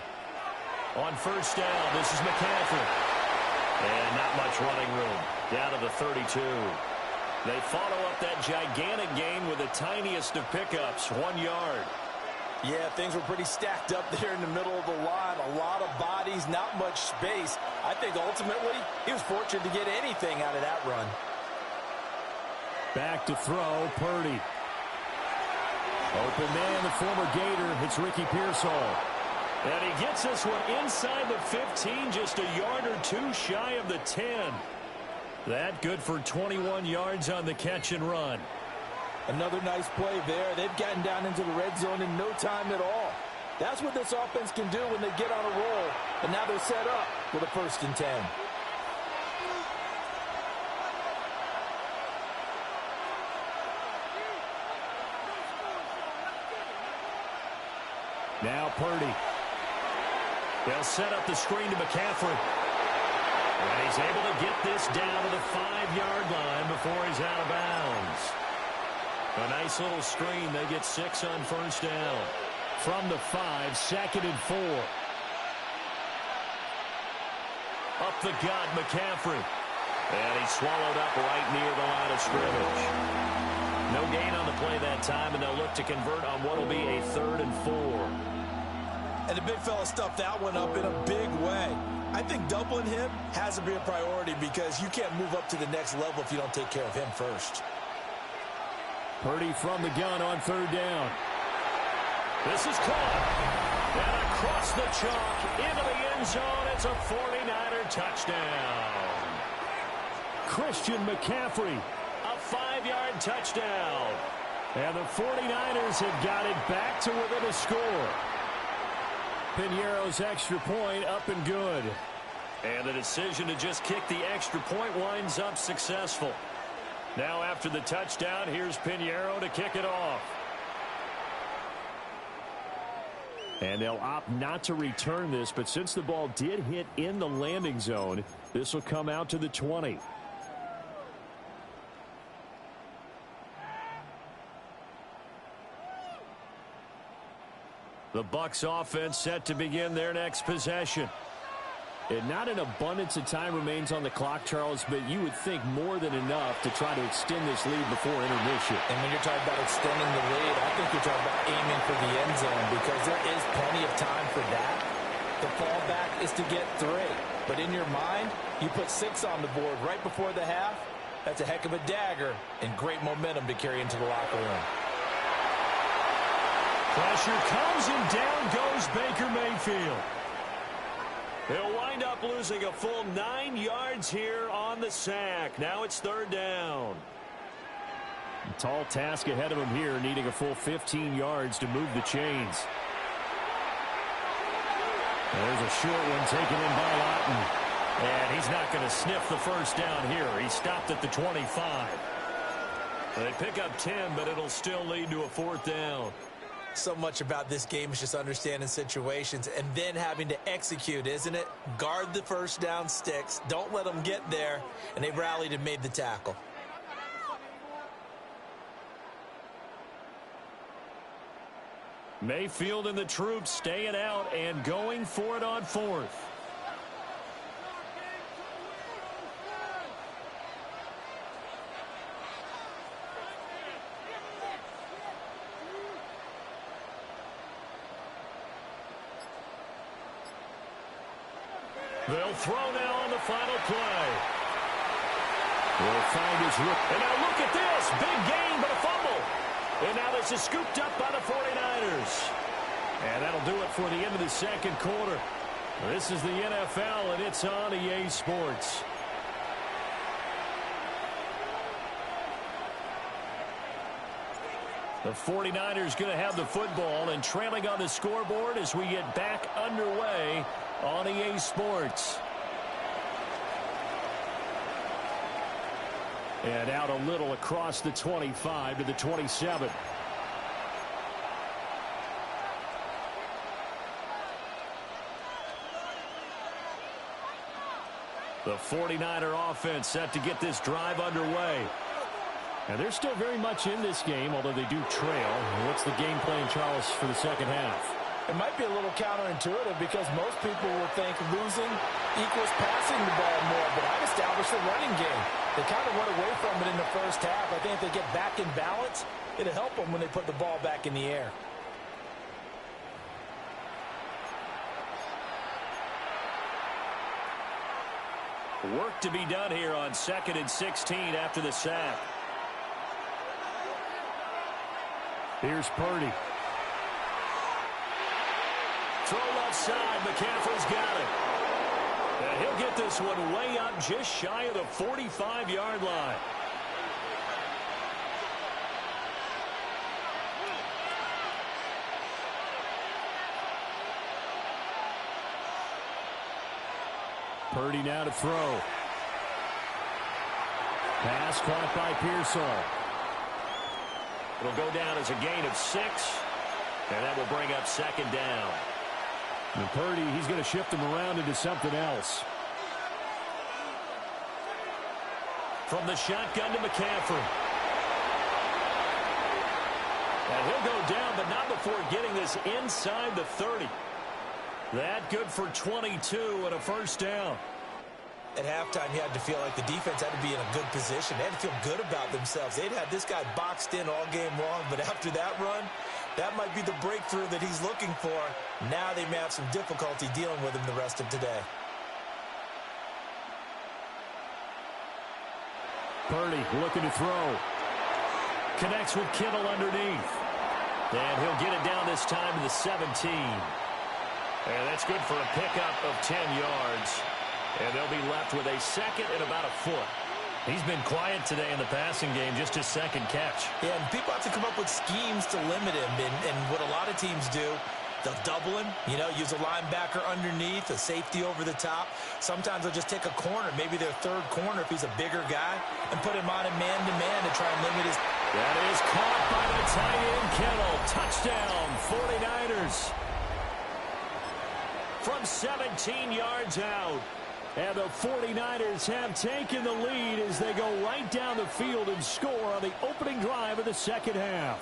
On first down, this is McCaffrey. And not much running room. Down to the 32. They follow up that gigantic gain with the tiniest of pickups, 1 yard. Yeah, things were pretty stacked up there in the middle of the line. A lot of bodies, not much space. I think ultimately he was fortunate to get anything out of that run. Back to throw, Purdy. Open man, the former Gator. It's Ricky Pearsall. And he gets this one inside the 15, just a yard or two shy of the 10. That good for 21 yards on the catch and run. Another nice play there. They've gotten down into the red zone in no time at all. That's what this offense can do when they get on a roll. And now they're set up with a 1st and 10. Now Purdy. They'll set up the screen to McCaffrey. And he's able to get this down to the 5-yard line before he's out of bounds. A nice little screen. They get 6 on first down. From the 5, 2nd and 4. Up the gut, McCaffrey. And he's swallowed up right near the line of scrimmage. No gain on the play that time, and they'll look to convert on what will be a 3rd and 4. And the big fella stuffed that one up in a big way. I think doubling him has to be a priority because you can't move up to the next level if you don't take care of him first. Purdy from the gun on 3rd down. This is caught. And across the chalk into the end zone. It's a 49er touchdown. Christian McCaffrey, a 5-yard touchdown. And the 49ers have got it back to within a score. Piñeiro's extra point up and good. And the decision to just kick the extra point winds up successful. Now after the touchdown, here's Piñeiro to kick it off. And they'll opt not to return this, but since the ball did hit in the landing zone, this will come out to the 20. The Bucs offense set to begin their next possession. And not an abundance of time remains on the clock, Charles, but you would think more than enough to try to extend this lead before intermission. And when you're talking about extending the lead, I think you're talking about aiming for the end zone because there is plenty of time for that. The fallback is to get 3. But in your mind, you put 6 on the board right before the half. That's a heck of a dagger and great momentum to carry into the locker room. Pressure comes and down goes Baker Mayfield. They'll wind up losing a full 9 yards here on the sack. Now it's 3rd down. A tall task ahead of him here, needing a full 15 yards to move the chains. There's a short one taken in by Lawton. And he's not going to sniff the first down here. He stopped at the 25. They pick up 10, but it'll still lead to a 4th down. So much about this game is just understanding situations and then having to execute, isn't it? Guard the first down sticks. Don't let them get there. And they rallied and made the tackle. Mayfield and the troops staying out and going for it on 4th. They'll throw now on the final play. Will find his rook. And now look at this. Big gain, but a fumble. And now this is scooped up by the 49ers. And that'll do it for the end of the 2nd quarter. This is the NFL, and it's on EA Sports. The 49ers going to have the football and trailing on the scoreboard as we get back underway on EA Sports. And out a little across the 25 to the 27. The 49er offense set to get this drive underway. And they're still very much in this game, although they do trail. What's the game plan, Charles, for the second half? It might be a little counterintuitive because most people will think losing equals passing the ball more, but I've established the running game. They kind of went away from it in the first half. I think if they get back in balance, it'll help them when they put the ball back in the air. Work to be done here on 2nd and 16 after the sack. Here's Purdy. Throw left side. McCaffrey's got it. And he'll get this one way up just shy of the 45-yard line. Purdy now to throw. Pass caught by Pearsall. It'll go down as a gain of 6. And that will bring up 2nd down. And Purdy, he's going to shift him around into something else. From the shotgun to McCaffrey. And he'll go down, but not before getting this inside the 30. That good for 22 and a first down. At halftime, you had to feel like the defense had to be in a good position. They had to feel good about themselves. They'd had this guy boxed in all game long, but after that run, that might be the breakthrough that he's looking for. Now they may have some difficulty dealing with him the rest of today. Purdy looking to throw. Connects with Kittle underneath. And he'll get it down this time to the 17. And that's good for a pickup of 10 yards. And they'll be left with a 2nd and about a foot. He's been quiet today in the passing game, just his 2nd catch. Yeah, and people have to come up with schemes to limit him. And what a lot of teams do, they'll double him, use a linebacker underneath, a safety over the top. Sometimes they'll just take a corner, maybe their 3rd corner if he's a bigger guy, and put him on a man-to-man to try and limit his... That is caught by the tight end, Kittle. Touchdown, 49ers. From 17 yards out. And the 49ers have taken the lead as they go right down the field and score on the opening drive of the second half.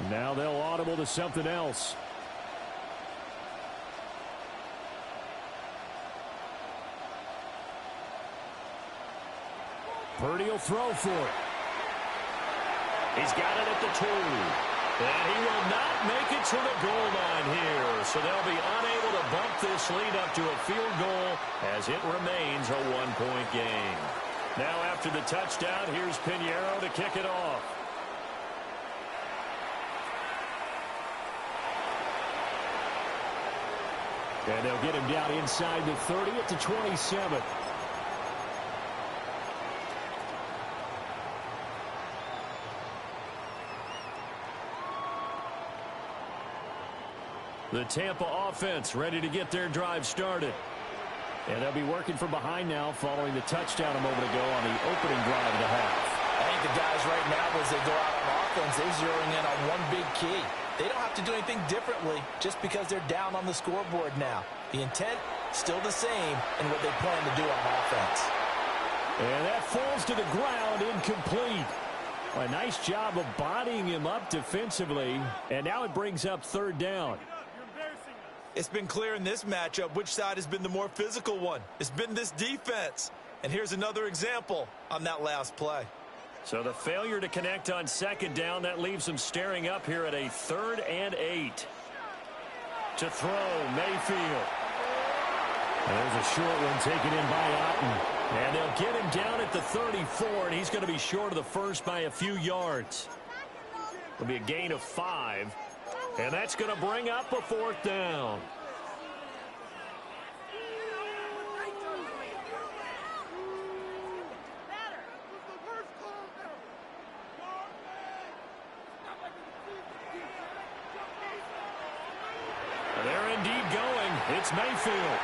Now they'll audible to something else. Purdy will throw for it. He's got it at the 2. And he will not make it to the goal line here. So they'll be unable to bump this lead up to a field goal as it remains a 1-point game. Now after the touchdown, here's Pinheiro to kick it off. And they'll get him down inside the 30 at the 27. The Tampa offense ready to get their drive started. And they'll be working from behind now following the touchdown a moment ago on the opening drive of the half. I think the guys right now, as they go out on offense, they're zeroing in on one big key. They don't have to do anything differently just because they're down on the scoreboard now. The intent, still the same in what they plan to do on offense. And that falls to the ground, incomplete. A nice job of bodying him up defensively. And now it brings up 3rd down. It's been clear in this matchup which side has been the more physical one. It's been this defense. And here's another example on that last play. So the failure to connect on 2nd down, that leaves them staring up here at a 3rd and 8. To throw, Mayfield. And there's a short one taken in by Otten. And they'll get him down at the 34, and he's going to be short of the first by a few yards. It'll be a gain of 5. And that's going to bring up a 4th down. They're indeed going. It's Mayfield.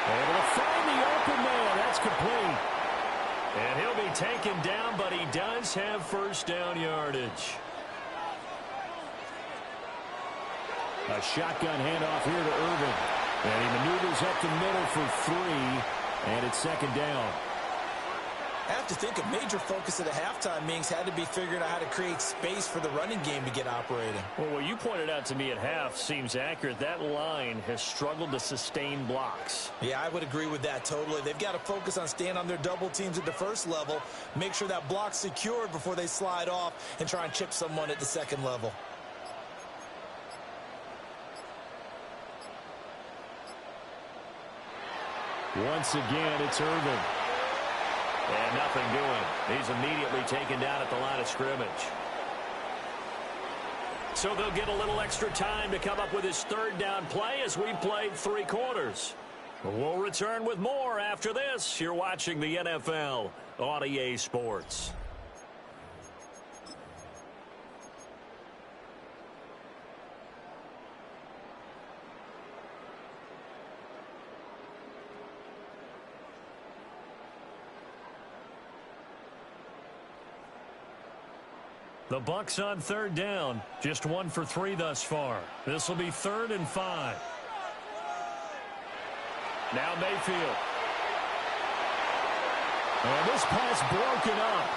Able to find the open man. That's complete. And he'll be taken down, but he does have first down yardage. A shotgun handoff here to Irvin. And he maneuvers up the middle for 3, and it's second down. I have to think a major focus of the halftime meetings had to be figuring out how to create space for the running game to get operating. Well, what you pointed out to me at half seems accurate. That line has struggled to sustain blocks. Yeah, I would agree with that totally. They've got to focus on staying on their double teams at the first level, make sure that block's secured before they slide off and try and chip someone at the second level. Once again, it's Irvin. And nothing doing. He's immediately taken down at the line of scrimmage. So they'll get a little extra time to come up with his third down play as we played 3 quarters. We'll return with more after this. You're watching the NFL on EA Sports. The Bucs on third down. Just 1 for 3 thus far. This will be 3rd and 5. Now Mayfield. And this pass broken up.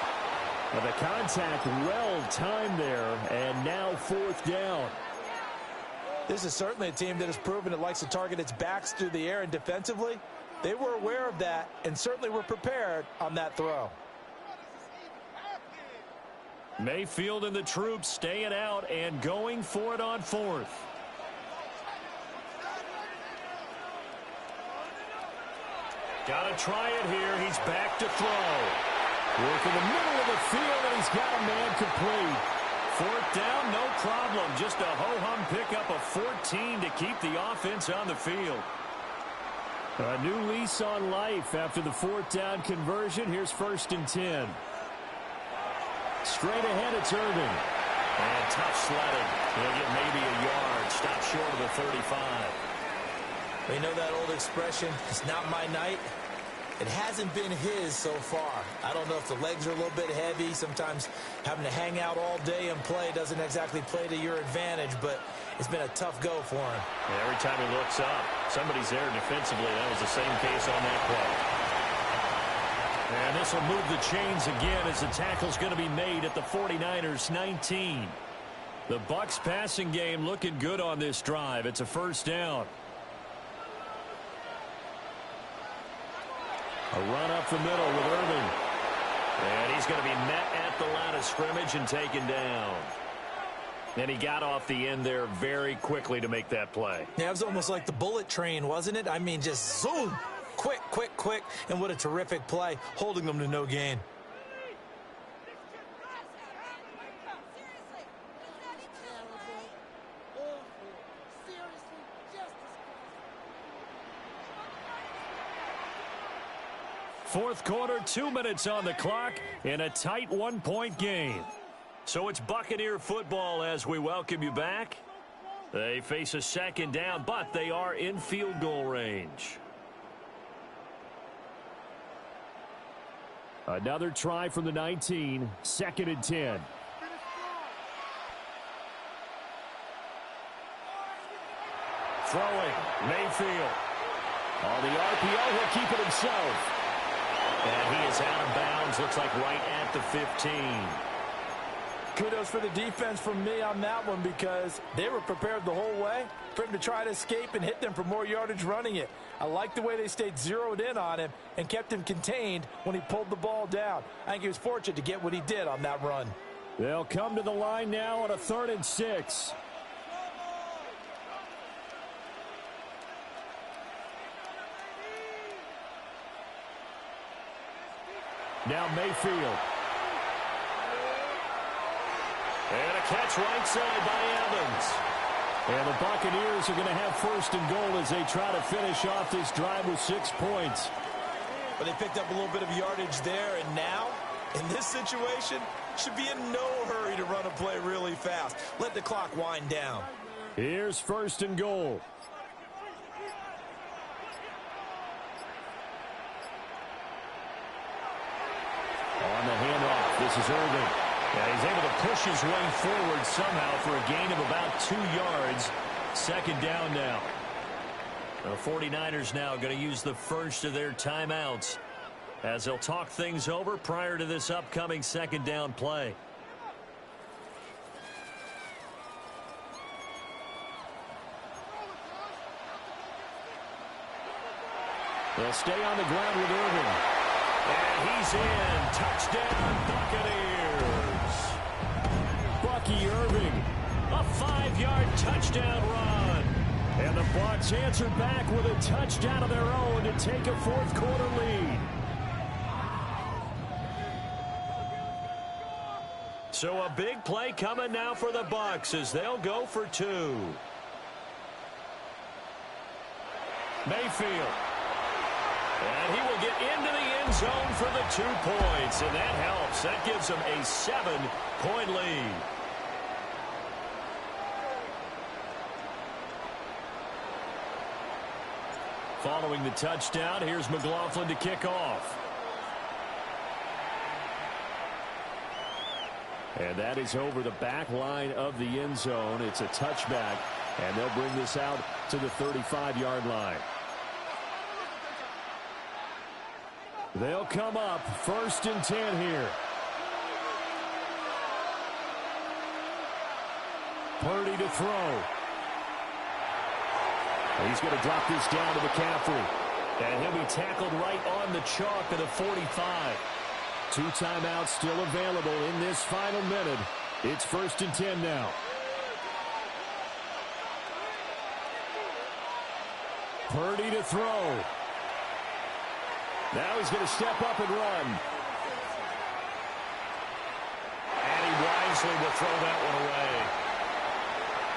But the contact well timed there. And now 4th down. This is certainly a team that has proven it likes to target its backs through the air, and defensively, they were aware of that and certainly were prepared on that throw. Mayfield and the troops staying out and going for it on 4th. Got to try it here. He's back to throw. Working the middle of the field, and he's got a man complete. 4th down, no problem. Just a ho-hum pickup of 14 to keep the offense on the field. A new lease on life after the 4th down conversion. Here's 1st and 10. Straight ahead, it's Irvin. And tough sledding. He'll get maybe a yard. Stop short of the 35. You know that old expression, it's not my night? It hasn't been his so far. I don't know if the legs are a little bit heavy. Sometimes having to hang out all day and play doesn't exactly play to your advantage, but it's been a tough go for him. Yeah, every time he looks up, somebody's there defensively. That was the same case on that play. And this will move the chains again as the tackle's going to be made at the 49ers 19. The Bucs passing game looking good on this drive. It's a 1st down. A run up the middle with Irvin. And he's going to be met at the line of scrimmage and taken down. And he got off the end there very quickly to make that play. Yeah, it was almost like the bullet train, wasn't it? I mean, just zoom. Quick, quick, quick, and what a terrific play, holding them to no gain. Fourth quarter, 2 minutes on the clock in a tight 1-point game. So it's Buccaneer football as we welcome you back. They face a 2nd down, but they are in field goal range. Another try from the 19, 2nd and 10. Throwing, Mayfield. On the RPO, he'll keep it himself. And he is out of bounds, looks like right at the 15. Kudos for the defense from me on that one, because they were prepared the whole way for him to try to escape and hit them for more yardage running it. I like the way they stayed zeroed in on him and kept him contained when he pulled the ball down. I think he was fortunate to get what he did on that run. They'll come to the line now on a 3rd and 6. Now Mayfield. And a catch right side by Evans. And the Buccaneers are going to have 1st and goal as they try to finish off this drive with 6 points. But they picked up a little bit of yardage there, and now, in this situation, should be in no hurry to run a play really fast. Let the clock wind down. Here's 1st and goal. this is Irving. And he's able to push his way forward somehow for a gain of about 2 yards. Second down now. The 49ers now going to use the first of their timeouts as they'll talk things over prior to this upcoming second down play. They'll stay on the ground with Irving. And he's in. Touchdown, Buccaneers. Bucky Irving, a 5-yard touchdown run. And the Bucs answer back with a touchdown of their own to take a fourth-quarter lead. So a big play coming now for the Bucs as they'll go for 2. Mayfield. And he will get into the end zone for the 2 points, and that helps. That gives them a 7-point lead. Following the touchdown, here's McLaughlin to kick off. And that is over the back line of the end zone. It's a touchback, and they'll bring this out to the 35-yard line. They'll come up 1st and 10 here. Purdy to throw. He's going to drop this down to McCaffrey. And he'll be tackled right on the chalk at the 45. 2 timeouts still available in this final minute. It's 1st and 10 now. Purdy to throw. Now he's going to step up and run. And he wisely will throw that one away.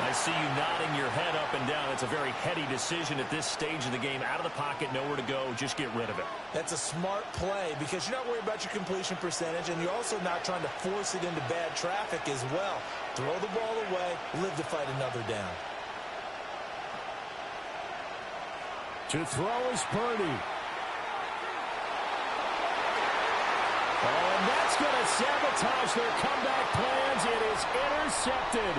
I see you nodding your head up and down. It's a very heady decision at this stage of the game. Out of the pocket, nowhere to go. Just get rid of it. That's a smart play because you're not worried about your completion percentage, and you're also not trying to force it into bad traffic as well. Throw the ball away, live to fight another down. To throw is Purdy. Oh, and that's going to sabotage their comeback plans. It is intercepted.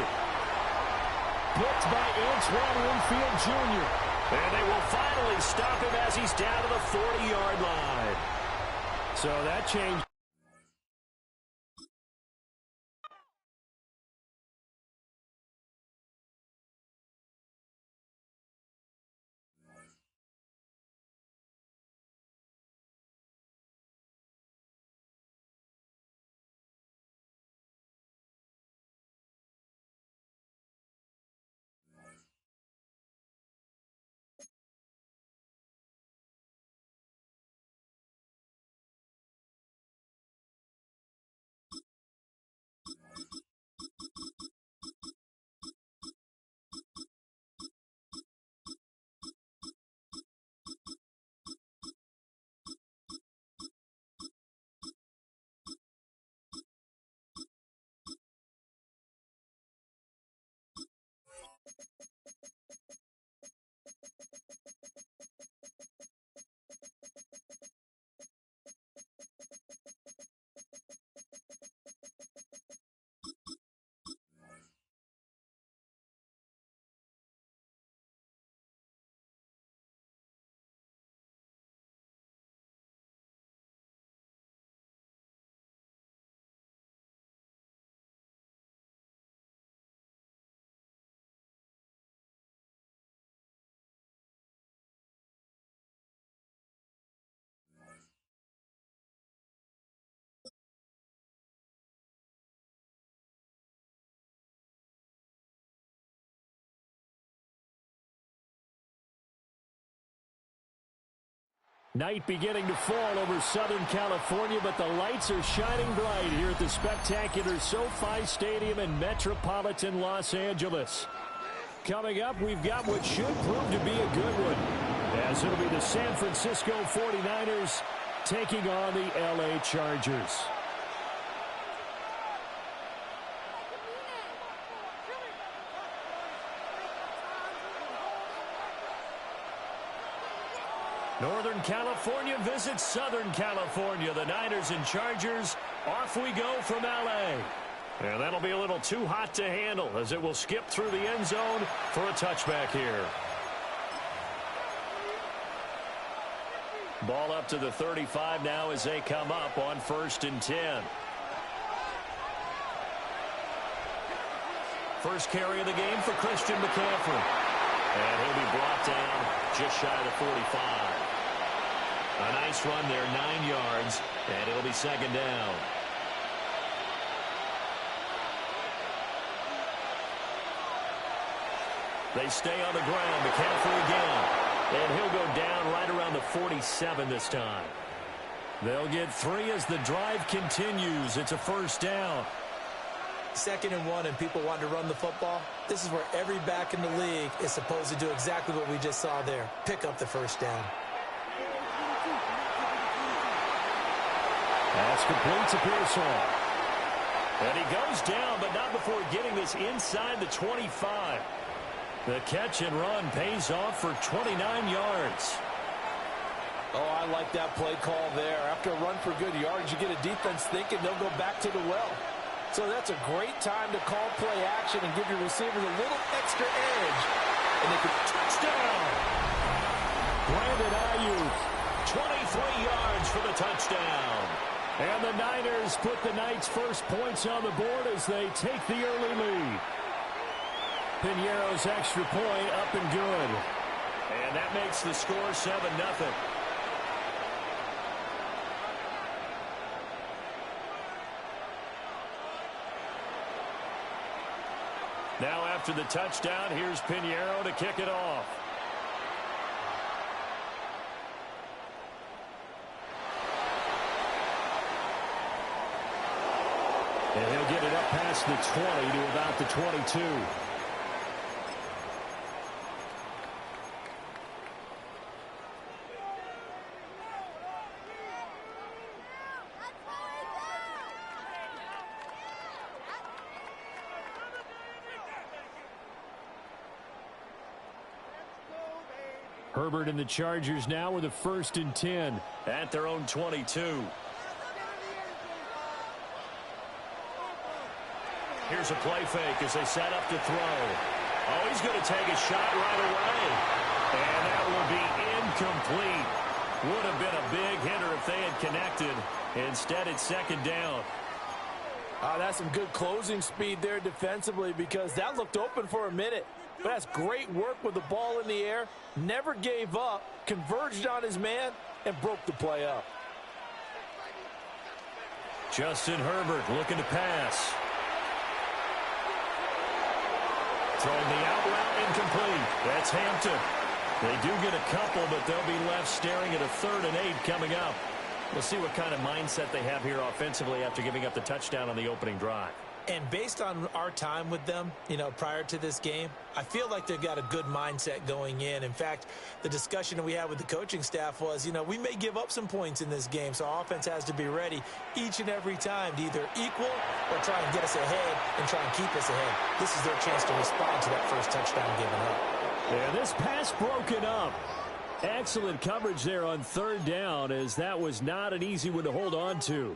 Picked by Antoine Winfield Jr. And they will finally stop him as he's down to the 40-yard line. So that changed. Night beginning to fall over Southern California, but the lights are shining bright here at the spectacular SoFi Stadium in metropolitan Los Angeles. Coming up, we've got what should prove to be a good one, as it'll be the San Francisco 49ers taking on the LA Chargers. Northern California visits Southern California. The Niners and Chargers, off we go from L.A. And that'll be a little too hot to handle as it will skip through the end zone for a touchback here. Ball up to the 35 now as they come up on 1st and 10. First carry of the game for Christian McCaffrey. And he'll be brought down just shy of the 45. A nice run there, 9 yards, and it'll be 2nd down. They stay on the ground. McCaffrey again. And he'll go down right around the 47 this time. They'll get 3 as the drive continues. It's a 1st down. 2nd and 1 and people want to run the football. This is where every back in the league is supposed to do exactly what we just saw there. Pick up the 1st down. That's complete to Pearsall. And he goes down, but not before getting this inside the 25. The catch and run pays off for 29 yards. Oh, I like that play call there. After a run for good yards, you get a defense thinking they'll go back to the well. So that's a great time to call play action and give your receivers a little extra edge. And they can touchdown. Brandon Ayuk, 23 yards for the touchdown. And the Niners put the night's first points on the board as they take the early lead. Piñeiro's extra point up and good. And that makes the score 7-0. Now after the touchdown, here's Piñeiro to kick it off. And he'll get it up past the 20 to about the 22. Herbert and the Chargers now with a 1st and 10 at their own 22. Here's a play fake as they set up to throw. Oh, he's going to take a shot right away. And that will be incomplete. Would have been a big hitter if they had connected. Instead, it's 2nd down. That's some good closing speed there defensively because that looked open for a minute. But that's great work with the ball in the air. Never gave up, converged on his man, and broke the play up. Justin Herbert looking to pass. Throwing the out route incomplete. That's Hampton. They do get a couple, but they'll be left staring at a 3rd and 8 coming up. We'll see what kind of mindset they have here offensively after giving up the touchdown on the opening drive. And based on our time with them, prior to this game, I feel like they've got a good mindset going in. In fact, the discussion that we had with the coaching staff was, we may give up some points in this game, so our offense has to be ready each and every time to either equal or try and get us ahead and try and keep us ahead. This is their chance to respond to that first touchdown given up. Yeah, this pass broken up. Excellent coverage there on 3rd down, as that was not an easy one to hold on to.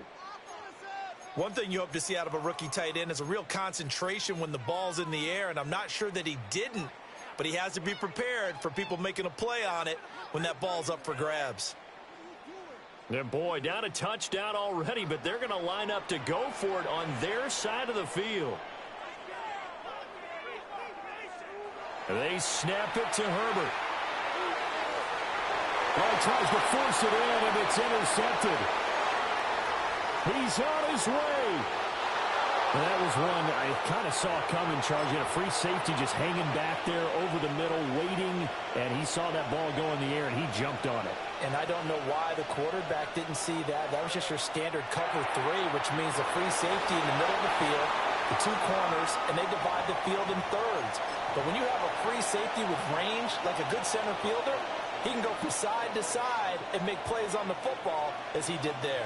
One thing you hope to see out of a rookie tight end is a real concentration when the ball's in the air, and I'm not sure that he didn't, but he has to be prepared for people making a play on it when that ball's up for grabs. And boy, down a touchdown already, but they're going to line up to go for it on their side of the field. They snap it to Herbert. Well, he tries to force it in, and it's intercepted. He's on his way. And that was one I kind of saw coming, charging a free safety just hanging back there over the middle, waiting, and he saw that ball go in the air, and he jumped on it. And I don't know why the quarterback didn't see that. That was just your standard cover 3, which means a free safety in the middle of the field, the 2 corners, and they divide the field in thirds. But when you have a free safety with range, like a good center fielder, he can go from side to side and make plays on the football as he did there.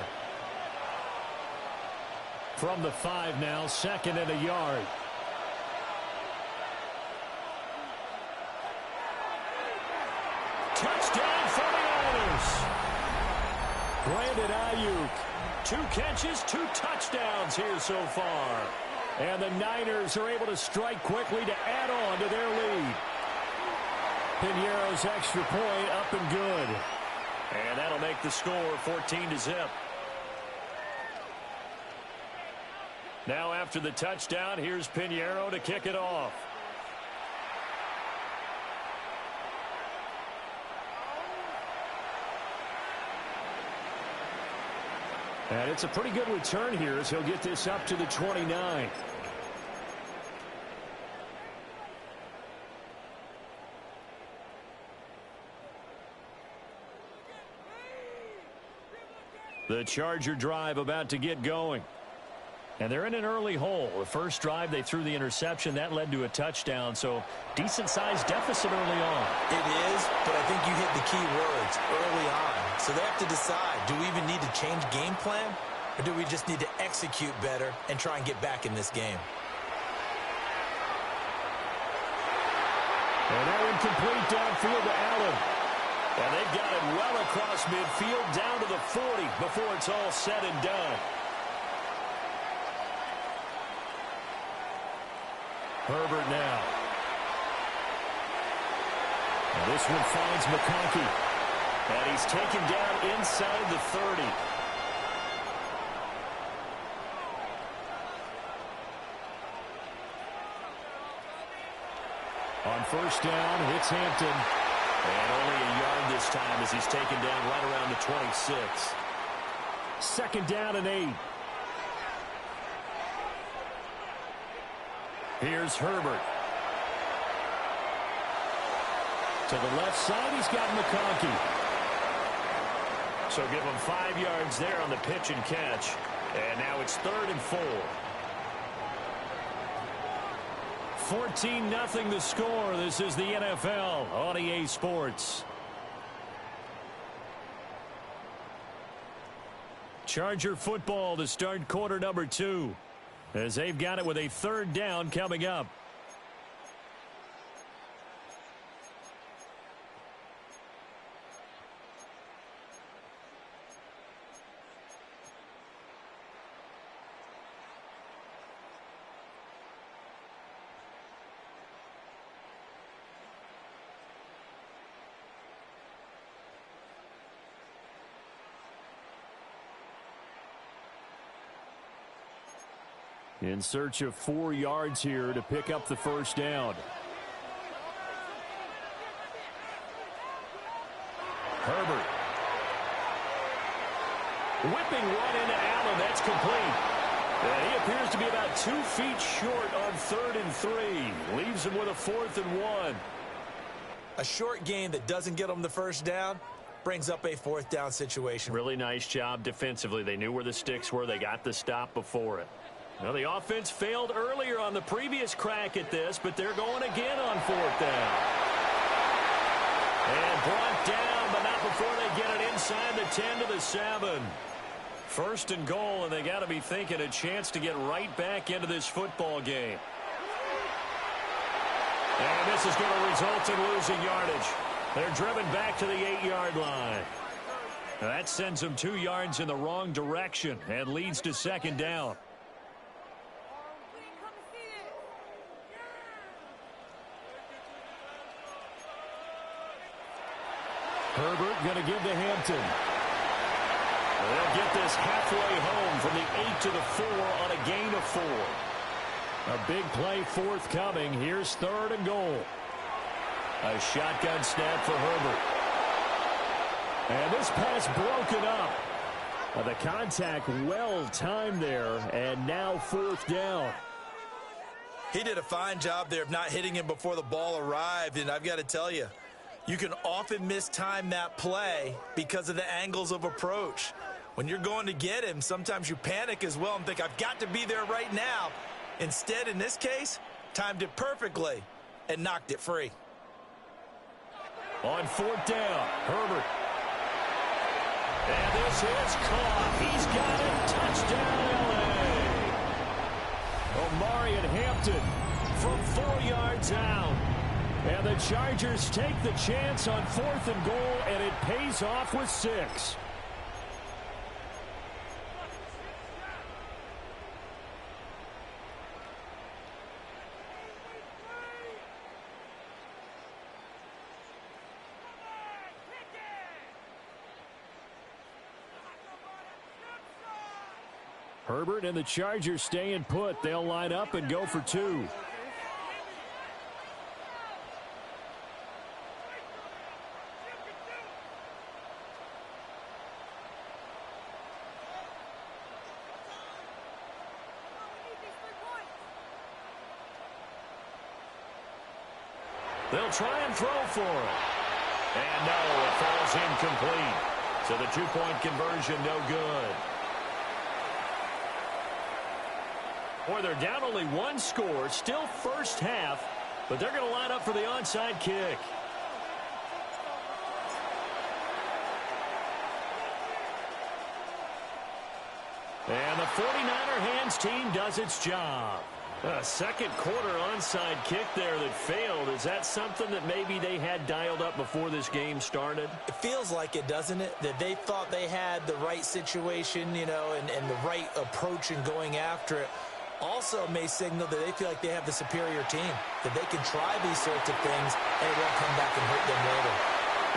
From the 5 now, 2nd and a yard. Touchdown 49ers. Brandon Ayuk. 2 catches, 2 touchdowns here so far. And the Niners are able to strike quickly to add on to their lead. Piñeiro's extra point up and good. And that'll make the score 14-0. Now after the touchdown, here's Piñeiro to kick it off. And it's a pretty good return here as he'll get this up to the 29. The Charger drive about to get going. And they're in an early hole. The first drive, they threw the interception. That led to a touchdown, so decent-sized deficit early on. It is, but I think you hit the key words early on. So they have to decide, do we even need to change game plan, or do we just need to execute better and try and get back in this game? And that one complete downfield to Allen. And they've got it well across midfield down to the 40 before it's all said and done. Herbert now. And this one finds McConkey. And he's taken down inside the 30. On first down, it's Hampton. And only a yard this time as he's taken down right around the 26. Second down and 8. Here's Herbert. To the left side, he's got McConkey. So give him 5 yards there on the pitch and catch. And now it's 3rd and 4. 14-0 the score. This is the NFL on EA Sports. Charger football to start quarter number 2. As they've got it with a 3rd down coming up. In search of 4 yards here to pick up the first down. Herbert. Whipping one into Allen. That's complete. And he appears to be about 2 feet short on 3rd and 3. Leaves him with a 4th and 1. A short gain that doesn't get them the first down brings up a 4th down situation. Really nice job defensively. They knew where the sticks were. They got the stop before it. Well, the offense failed earlier on the previous crack at this, but they're going again on 4th down. And brought down, but not before they get it inside the 10 to the 7. 1st and goal, and they got to be thinking a chance to get right back into this football game. And this is going to result in losing yardage. They're driven back to the 8-yard line. That sends them 2 yards in the wrong direction and leads to 2nd down. Herbert going to give to Hampton. They'll get this halfway home from the 8 to the 4 on a gain of 4. A big play forthcoming. Here's 3rd and goal. A shotgun snap for Herbert. And this pass broken up. The contact well timed there, and now 4th down. He did a fine job there of not hitting him before the ball arrived, and I've got to tell you, you can often mistime that play because of the angles of approach. When you're going to get him, sometimes you panic as well and think, I've got to be there right now. Instead, in this case, timed it perfectly and knocked it free. On 4th down, Herbert. And this is caught. He's got it. Touchdown, L.A. Omari and Hampton from 4 yards out. And the Chargers take the chance on 4th and goal, and it pays off with 6. Herbert and the Chargers staying put. They'll line up and go for two. They'll try and throw for it. And no, it falls incomplete. So the two-point conversion no good. Boy, they're down only one score, still first half, but they're going to line up for the onside kick. And the 49er hands team does its job. A second quarter onside kick there that failed. Is that something that maybe they had dialed up before this game started? It feels like it, doesn't it? That they thought they had the right situation, you know, and the right approach in going after it. Also may signal that they feel like they have the superior team, that they can try these sorts of things and it won't come back and hurt them later.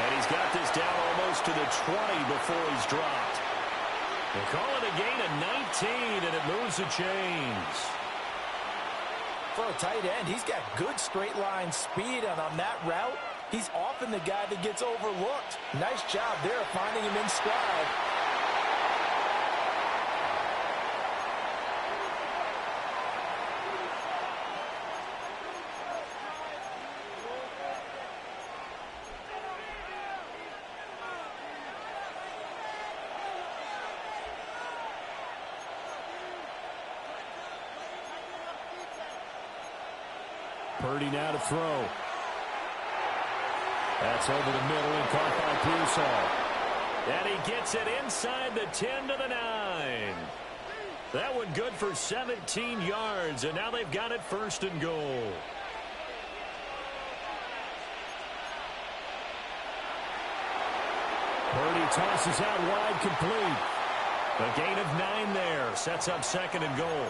And he's got this down almost to the 20 before he's dropped. They call it a gain of 19, and it moves the chains. For a tight end, he's got good straight line speed, and on that route, he's often the guy that gets overlooked. Nice job there of finding him in stride. Purdy now to throw. That's over the middle and caught by Pearsall. And he gets it inside the 10 to the 9. That one good for 17 yards, and now they've got it first and goal. Purdy tosses out wide, complete. A gain of 9 there, sets up second and goal.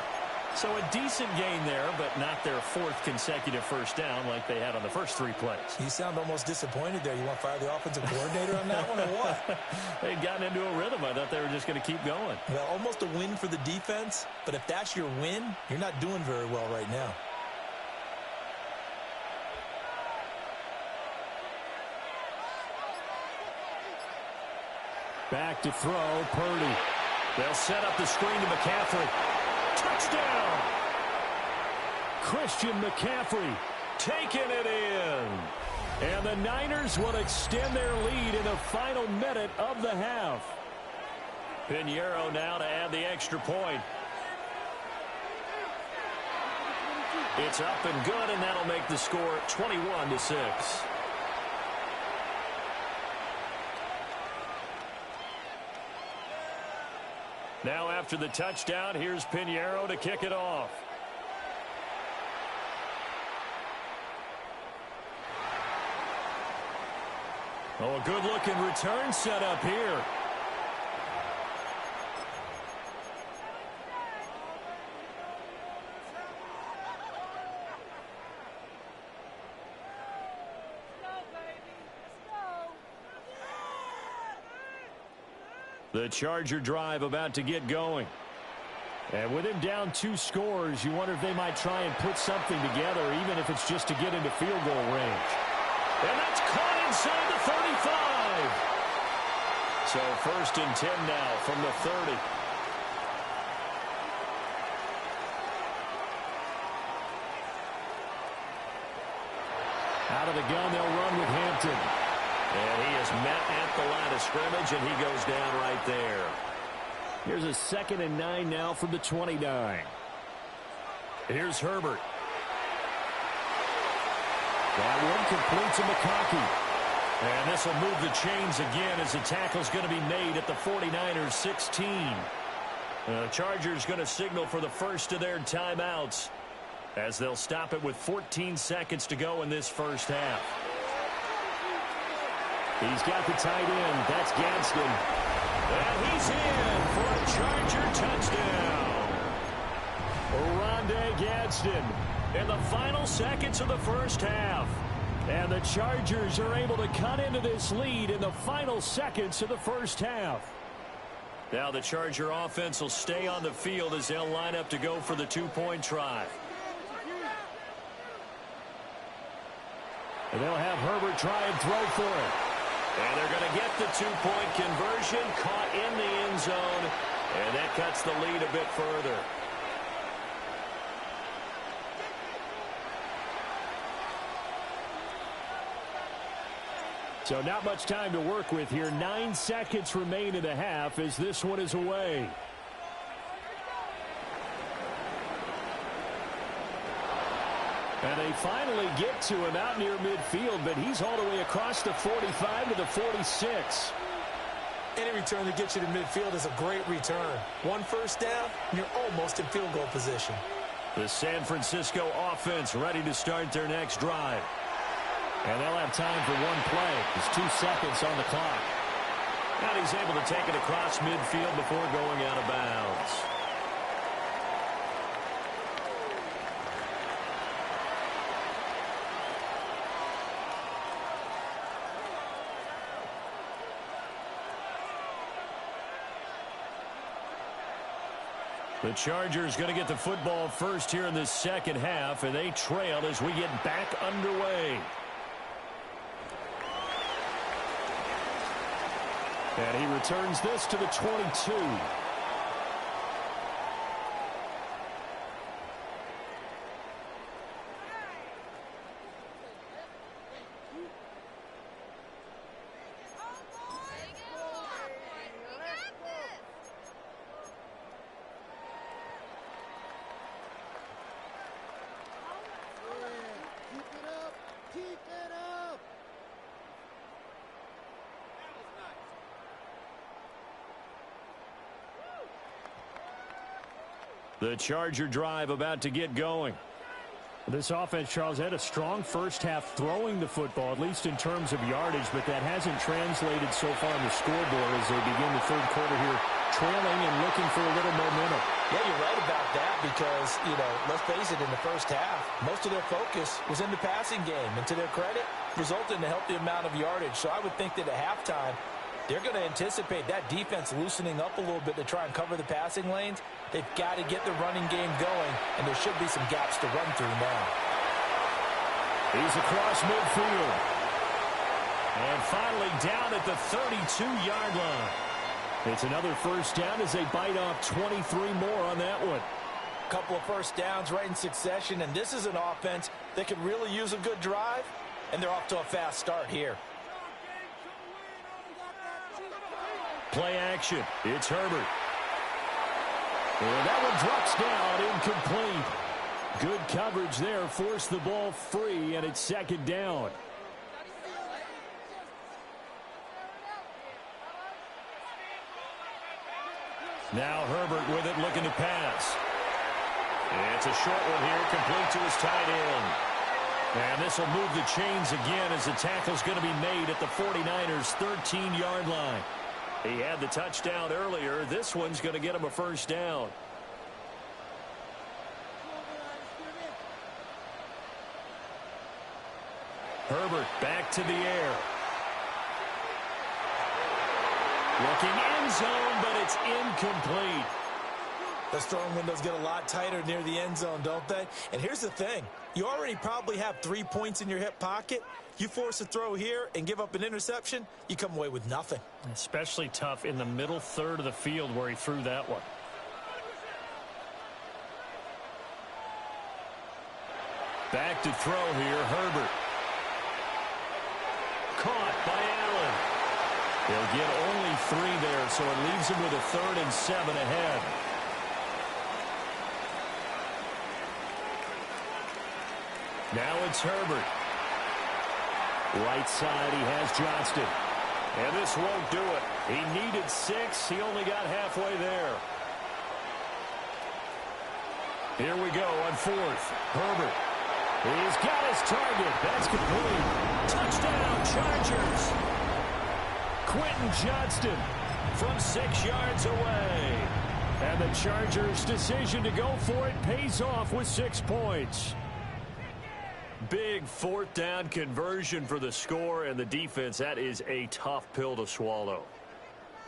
So a decent gain there, but not their fourth consecutive first down like they had on the first 3 plays. You sound almost disappointed there. You want to fire the offensive coordinator on that one or what? They'd gotten into a rhythm. I thought they were just going to keep going. Well, almost a win for the defense, but if that's your win, you're not doing very well right now. Back to throw, Purdy. They'll set up the screen to McCaffrey. Touchdown! Christian McCaffrey taking it in. And the Niners will extend their lead in the final minute of the half. Pinheiro now to add the extra point. It's up and good, and that'll make the score 21-6. Now after the touchdown, here's Pinheiro to kick it off. Oh, a good-looking return set up here. The Charger drive about to get going. And with him down 2 scores, you wonder if they might try and put something together, even if it's just to get into field goal range. And that's caught inside the 35. So first and 10 now from the 30. Out of the gun, they'll run with Hampton. And he is met at the line of scrimmage, and he goes down right there. Here's a 2nd and 9 now from the 29. Here's Herbert. That one complete to McConkey. And this will move the chains again as the tackle's going to be made at the 49ers 16. The Chargers going to signal for the first of their timeouts as they'll stop it with 14 seconds to go in this first half. He's got the tight end. That's Gadsden. And he's in for a Charger touchdown. Rondé Gadsden in the final seconds of the first half. And the Chargers are able to cut into this lead in the final seconds of the first half. Now the Charger offense will stay on the field as they'll line up to go for the two-point try. And they'll have Herbert try and throw for it. And they're going to get the two-point conversion, caught in the end zone, and that cuts the lead a bit further. So not much time to work with here. 9 seconds remain in the half as this one is away. And they finally get to him out near midfield, but he's all the way across the 45 to the 46. Any return that gets you to midfield is a great return. One first down, you're almost in field goal position. The San Francisco offense ready to start their next drive. And they'll have time for one play. There's 2 seconds on the clock. And he's able to take it across midfield before going out of bounds. The Chargers going to get the football first here in the second half, and they trail as we get back underway. And he returns this to the 22. The Charger drive about to get going. This offense, Charles, had a strong first half throwing the football, at least in terms of yardage, but that hasn't translated so far on the scoreboard as they begin the third quarter here, trailing and looking for a little momentum. Yeah, you're right about that because, let's face it, in the first half, most of their focus was in the passing game. And to their credit, resulted in a healthy amount of yardage. So I would think that at halftime, they're going to anticipate that defense loosening up a little bit to try and cover the passing lanes. They've got to get the running game going, and there should be some gaps to run through now. He's across midfield. And finally down at the 32-yard line. It's another first down as they bite off 23 more on that one. A couple of first downs right in succession, and this is an offense that could really use a good drive, and they're off to a fast start here. Play action. It's Herbert. And that one drops down, incomplete. Good coverage there, forced the ball free, and it's second down. Now Herbert with it, looking to pass. It's a short one here, complete to his tight end. And this will move the chains again as the tackle's going to be made at the 49ers' 13-yard line. He had the touchdown earlier. This one's going to get him a first down. Herbert back to the air. Looking end zone, but it's incomplete. Those throwing windows get a lot tighter near the end zone, don't they? And here's the thing. You already probably have 3 points in your hip pocket. You force a throw here and give up an interception, you come away with nothing. Especially tough in the middle third of the field where he threw that one. Back to throw here, Herbert. Caught by Allen. They'll get only 3 there, so it leaves him with a 3rd and 7 ahead. Now it's Herbert. Right side, he has Johnston. And this won't do it. He needed 6. He only got halfway there. Here we go on 4th. Herbert. He's got his target. That's complete. Touchdown, Chargers. Quentin Johnston from 6 yards away. And the Chargers' decision to go for it pays off with 6 points. Big 4th down conversion for the score, and the defense, that is a tough pill to swallow.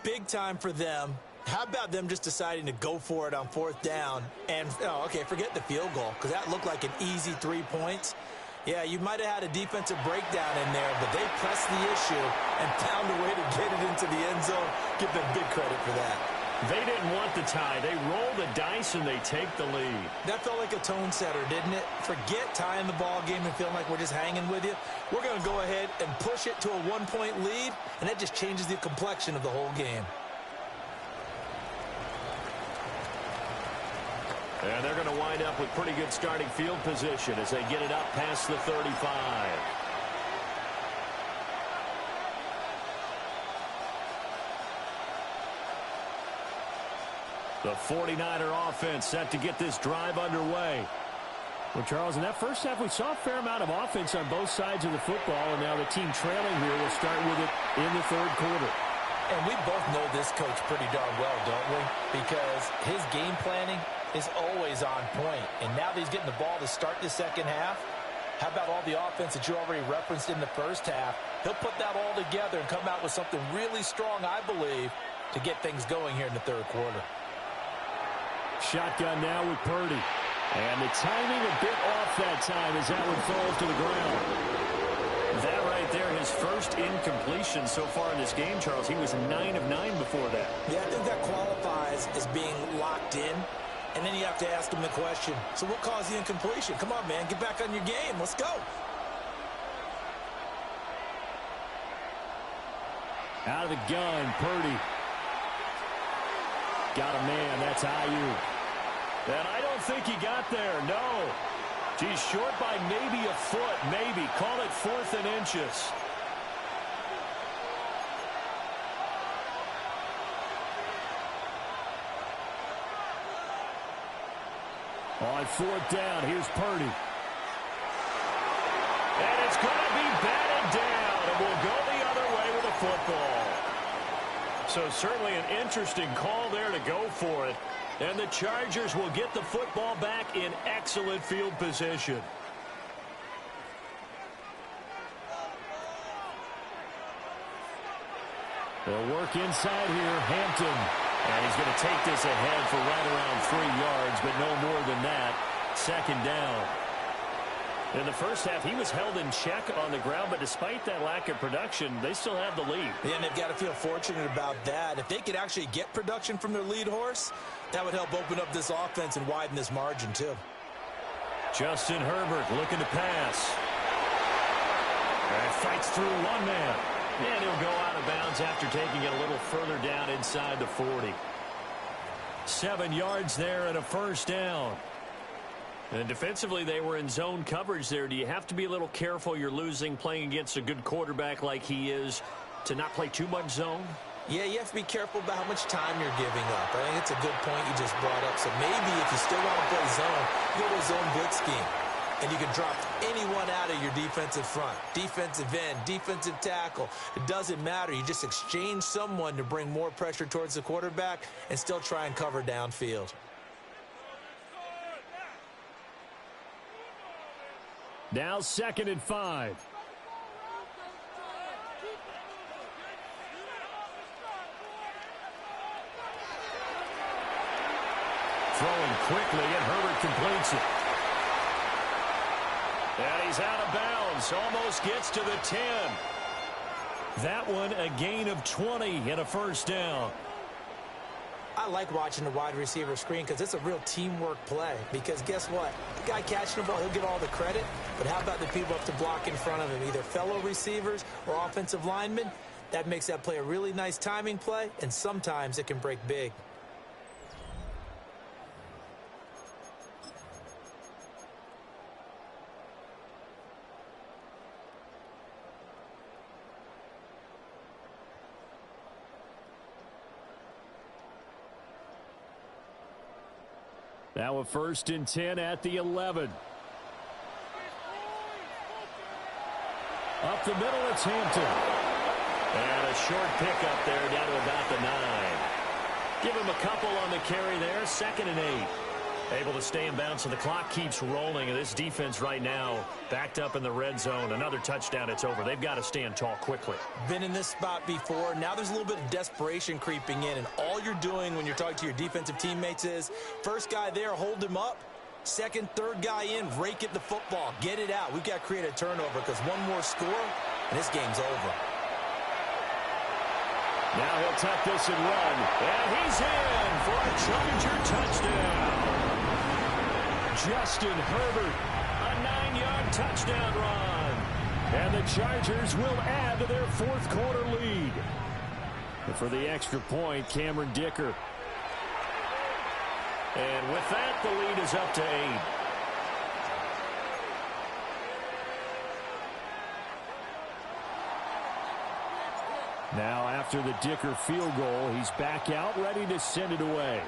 Big time for them. How about them just deciding to go for it on 4th down and, okay, forget the field goal because that looked like an easy 3 points. Yeah, you might have had a defensive breakdown in there, but they pressed the issue and found a way to get it into the end zone. Give them big credit for that. They didn't want the tie. They roll the dice and they take the lead. That felt like a tone setter, didn't it? Forget tying the ball game and feeling like we're just hanging with you. We're going to go ahead and push it to a 1-point lead, and that just changes the complexion of the whole game. And they're going to wind up with pretty good starting field position as they get it up past the 35. The 49er offense set to get this drive underway. Well, Charles, in that first half, we saw a fair amount of offense on both sides of the football, and now the team trailing here will start with it in the 3rd quarter. And we both know this coach pretty darn well, don't we? Because his game planning is always on point. And now that he's getting the ball to start the 2nd half, how about all the offense that you already referenced in the 1st half? He'll put that all together and come out with something really strong, I believe, to get things going here in the 3rd quarter. Shotgun now with Purdy. And the timing a bit off that time as that one falls to the ground. That right there, his first incompletion so far in this game, Charles. He was 9 of 9 before that. Yeah, I think that qualifies as being locked in. And then you have to ask him the question, so what caused the incompletion? Come on, man, get back on your game. Let's go. Out of the gun, Purdy. Got a man, that's Ayuk. And I don't think he got there, no. He's short by maybe a foot, maybe. Call it 4th and inches. On 4th down, here's Purdy. And it's going to be batted down, and we'll go the other way with a football. So certainly an interesting call there to go for it. And the Chargers will get the football back in excellent field position. They'll work inside here, Hampton. And he's going to take this ahead for right around 3 yards, but no more than that. 2nd down. In the first half, he was held in check on the ground, but despite that lack of production, they still have the lead. Yeah, and they've got to feel fortunate about that. If they could actually get production from their lead horse, that would help open up this offense and widen this margin, too. Justin Herbert looking to pass. And fights through one man. And he'll go out of bounds after taking it a little further down inside the 40. 7 yards there and a 1st down. And defensively, they were in zone coverage there. Do you have to be a little careful you're losing playing against a good quarterback like he is to not play too much zone? Yeah, you have to be careful about how much time you're giving up. I think it's a good point you just brought up. So maybe if you still want to play zone, go to a zone blitz scheme. And you can drop anyone out of your defensive front, defensive end, defensive tackle. It doesn't matter. You just exchange someone to bring more pressure towards the quarterback and still try and cover downfield. Now 2nd and 5. Throwing quickly, and Herbert completes it. And he's out of bounds. Almost gets to the 10. That one a gain of 20 and a 1st down. I like watching the wide receiver screen because it's a real teamwork play. Because guess what? The guy catching the ball, he'll get all the credit. But how about the people up to block in front of him, either fellow receivers or offensive linemen? That makes that play a really nice timing play, and sometimes it can break big. Now a 1st and 10 at the 11. Up the middle, it's Hampton. And a short pickup there down to about the 9. Give him a couple on the carry there. 2nd and 8. Able to stay in bounds, so the clock keeps rolling. And this defense right now backed up in the red zone. Another touchdown, it's over. They've got to stand tall quickly. Been in this spot before. Now there's a little bit of desperation creeping in. And all you're doing when you're talking to your defensive teammates is, first guy there, hold him up. Second, third guy in, rake at the football. Get it out. We've got to create a turnover because one more score, and this game's over. Now he'll tuck this and run. And he's in for a Charger touchdown. Justin Herbert, a 9-yard touchdown run. And the Chargers will add to their fourth quarter lead. And for the extra point, Cameron Dicker. And with that, the lead is up to 8. Now, after the Dicker field goal, he's back out, ready to send it away.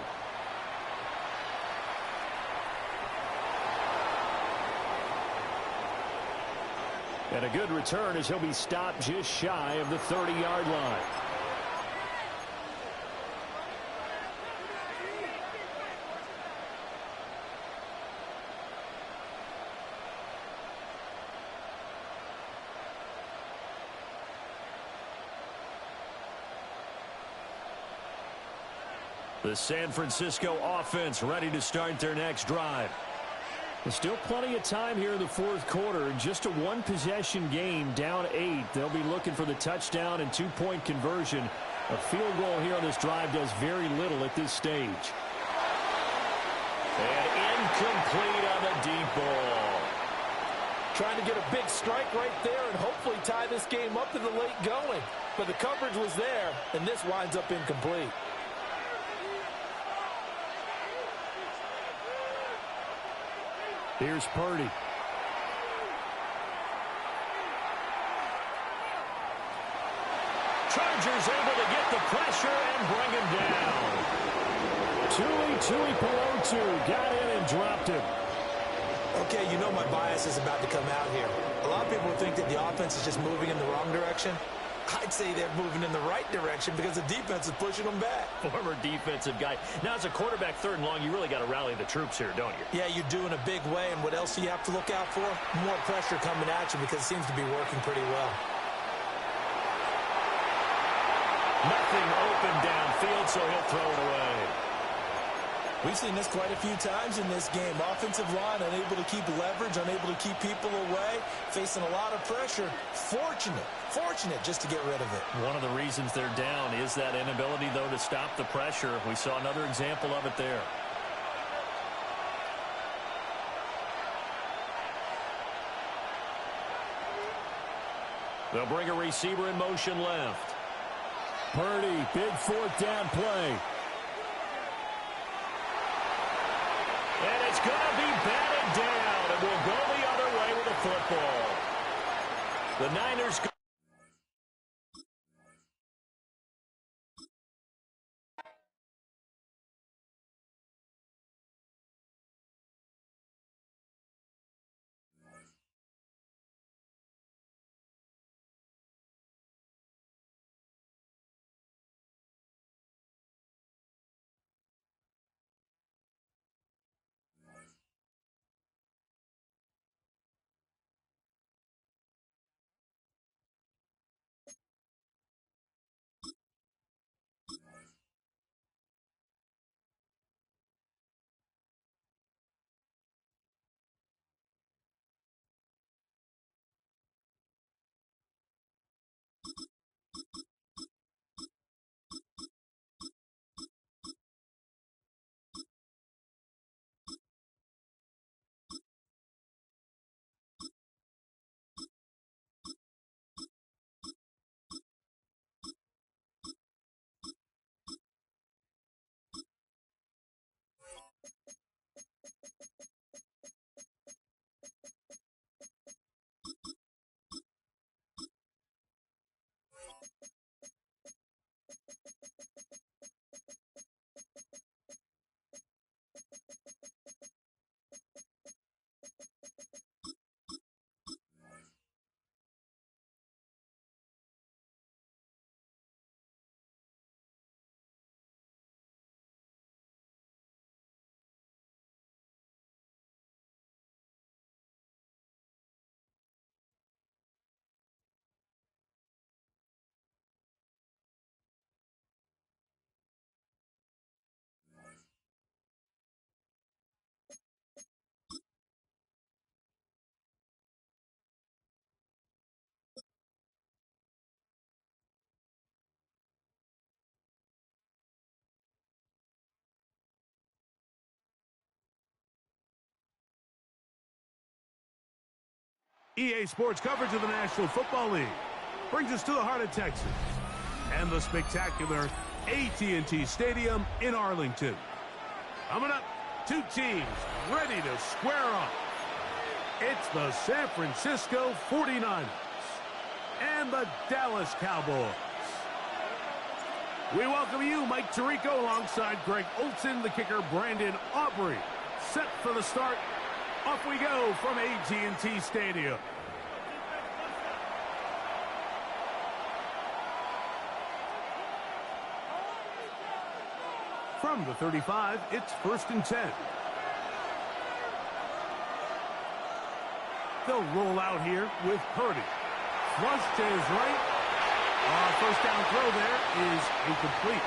And a good return as he'll be stopped just shy of the 30-yard line. The San Francisco offense ready to start their next drive. There's still plenty of time here in the fourth quarter. Just a one-possession game, down 8. They'll be looking for the touchdown and two-point conversion. A field goal here on this drive does very little at this stage. And incomplete on the deep ball. Trying to get a big strike right there and hopefully tie this game up in the late going. But the coverage was there, and this winds up incomplete. Here's Purdy. Chargers able to get the pressure and bring him down. Tuli Pelotu got in and dropped him. Okay, you know my bias is about to come out here. A lot of people think that the offense is just moving in the wrong direction. I'd say they're moving in the right direction because the defense is pushing them back. Former defensive guy. Now, as a quarterback, third and long, you really got to rally the troops here, don't you? Yeah, you do in a big way. And what else do you have to look out for? More pressure coming at you because it seems to be working pretty well. Nothing open downfield, so he'll throw it away. We've seen this quite a few times in this game. Offensive line unable to keep leverage, unable to keep people away, facing a lot of pressure. Fortunate just to get rid of it. One of the reasons they're down is that inability, though, to stop the pressure. We saw another example of it there. They'll bring a receiver in motion left. Purdy, big fourth down play. And it's going to be batted down, and we'll go the other way with the football. The Niners EA Sports coverage of the National Football League brings us to the heart of Texas and the spectacular AT&T Stadium in Arlington. Coming up, two teams ready to square off. It's the San Francisco 49ers and the Dallas Cowboys. We welcome you, Mike Tirico, alongside Greg Olson, the kicker, Brandon Aubrey. Set for the start. Off we go from AT&T Stadium. From the 35, it's 1st and 10. They'll roll out here with Purdy. Flush to his right. First down throw there is incomplete.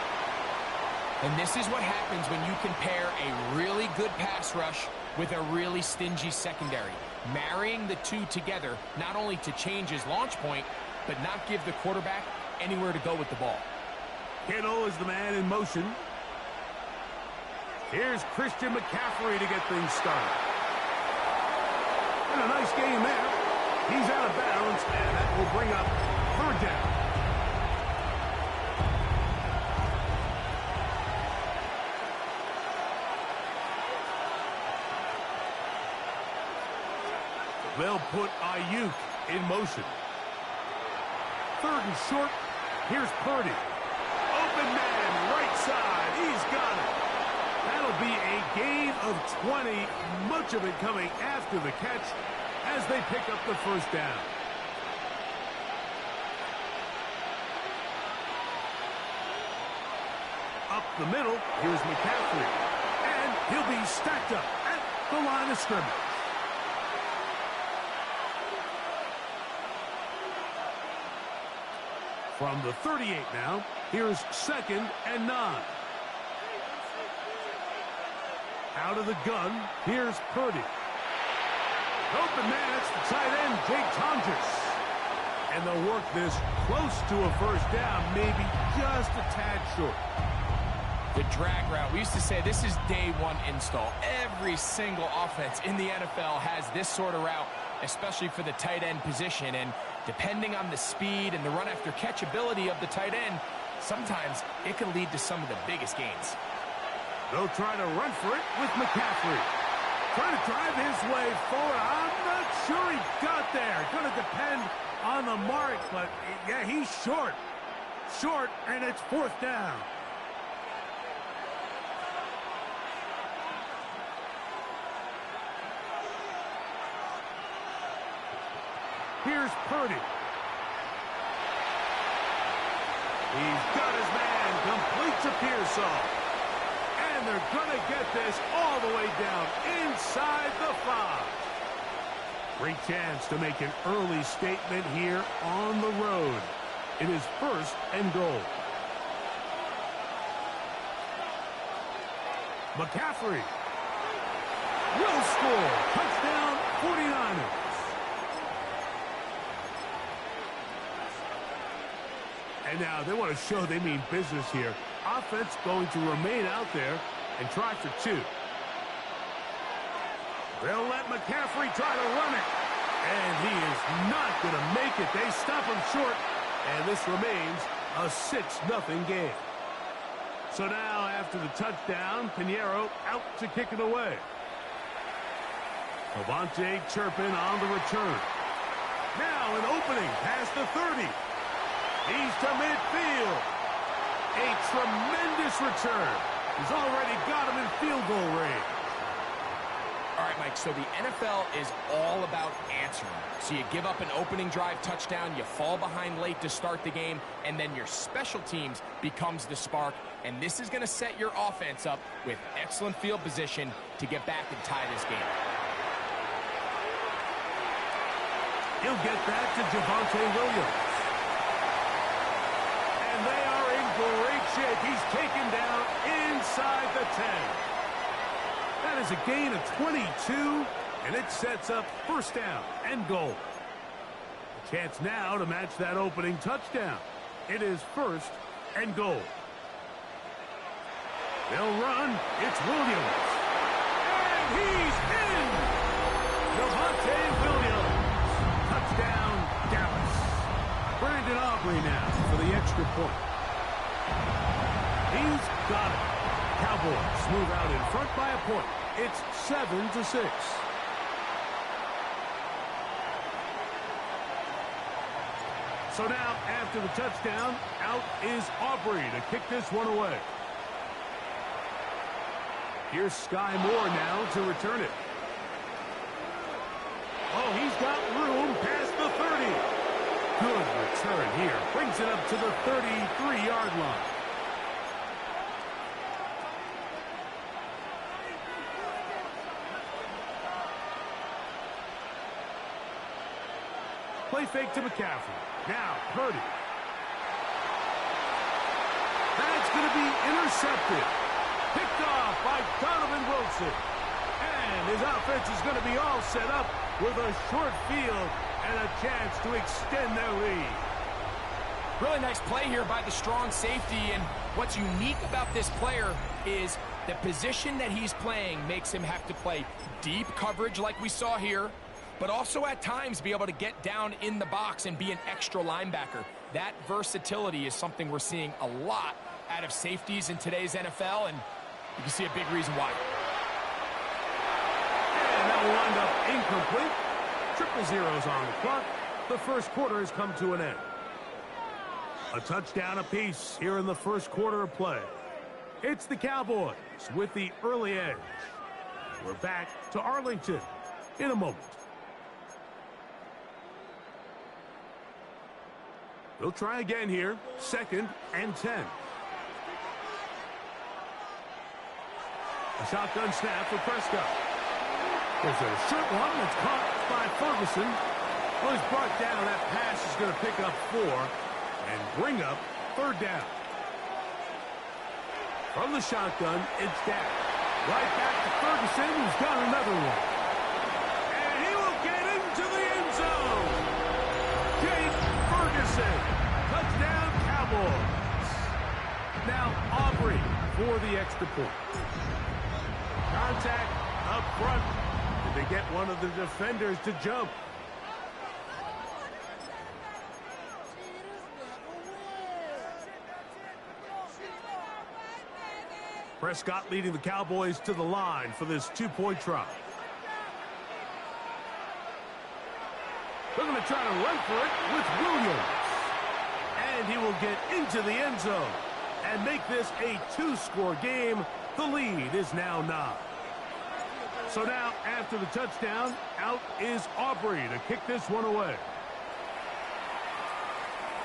And this is what happens when you compare a really good pass rush with a really stingy secondary. Marrying the two together, not only to change his launch point, but not give the quarterback anywhere to go with the ball. Kittle is the man in motion. Here's Christian McCaffrey to get things started. And a nice game there. He's out of bounds, and that will bring up 3rd down. They'll put Ayuk in motion. 3rd and short. Here's Purdy. Open man, right side. He's got it. That'll be a gain of 20. Much of it coming after the catch as they pick up the 1st down. Up the middle, here's McCaffrey. And he'll be stacked up at the line of scrimmage. From the 38 now, here's 2nd and 9. Out of the gun, here's Purdy. Open man, it's the tight end, Jake Tonjes. And they'll work this close to a 1st down, maybe just a tad short. The drag route, we used to say this is day one install. Every single offense in the NFL has this sort of route, especially for the tight end position. And depending on the speed and the run after catch ability of the tight end, sometimes it can lead to some of the biggest gains. They'll try to run for it with McCaffrey. Trying to drive his way forward. I'm not sure he got there. Going to depend on the mark, but yeah, he's short. Short, and it's 4th down. Here's Purdy. He's got his man, completes a Pearsall. And they're going to get this all the way down inside the 5. Great chance to make an early statement here on the road. It is 1st and goal. McCaffrey will score. Touchdown, 49ers. And now they want to show they mean business here. Offense going to remain out there and try for 2. They'll let McCaffrey try to run it. And he is not going to make it. They stop him short. And this remains a 6-0 game. So now after the touchdown, Pinheiro out to kick it away. Avante Turpin on the return. Now an opening past the 30. He's to midfield. A tremendous return. He's already got him in field goal range. All right, Mike, so the NFL is all about answering. So you give up an opening drive touchdown, you fall behind late to start the game, and then your special teams becomes the spark. And this is going to set your offense up with excellent field position to get back and tie this game. He'll get that to Javonte Williams. And they are in great shape. He's taken down inside the 10. That is a gain of 22, and it sets up 1st down and goal. A chance now to match that opening touchdown. It is 1st and goal. They'll run. It's Williams. And he's in! Javonte Williams Brandon Aubrey now for the extra point. He's got it. Cowboys move out in front by a point. It's 7-6. So now, after the touchdown, out is Aubrey to kick this one away. Here's Sky Moore now to return it. Oh, he's got room past the 30. Good return here. Brings it up to the 33-yard line. Play fake to McCaffrey. Now, Purdy. That's going to be intercepted. Picked off by Donovan Wilson. And his offense is going to be all set up with a short field and a chance to extend their lead. Really nice play here by the strong safety, and what's unique about this player is the position that he's playing makes him have to play deep coverage like we saw here, but also at times be able to get down in the box and be an extra linebacker. That versatility is something we're seeing a lot out of safeties in today's NFL, and you can see a big reason why. And that will wind up incomplete. Triple zeros on the clock. The first quarter has come to an end. A touchdown apiece here in the first quarter of play. It's the Cowboys with the early edge. We're back to Arlington in a moment. They'll try again here. 2nd and 10. A shotgun snap for Prescott. There's a short one that's caught by Ferguson. Well, he's brought down. That pass is going to pick up 4 and bring up 3rd down. From the shotgun, it's Dak. Right back to Ferguson, who's got another one. And he will get into the end zone. Jake Ferguson. Touchdown, Cowboys. Now Aubrey for the extra point. Contact up front. Did they get one of the defenders to jump? Prescott leading the Cowboys to the line for this 2-point try. They're going to try to run for it with Williams. And he will get into the end zone and make this a 2-score game. The lead is now 9. So now, after the touchdown, out is Aubrey to kick this one away.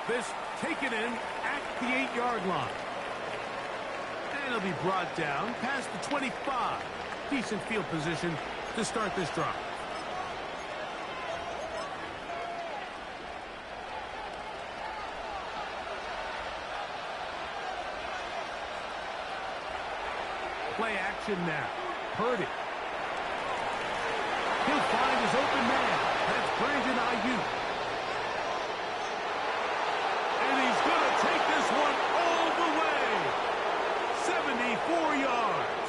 This taken in at the 8-yard line. And it'll be brought down past the 25. Decent field position to start this drive. Play action now. Purdy. He'll find his open man. That's Brandon Ayuk. And he's going to take this one all the way. 74 yards.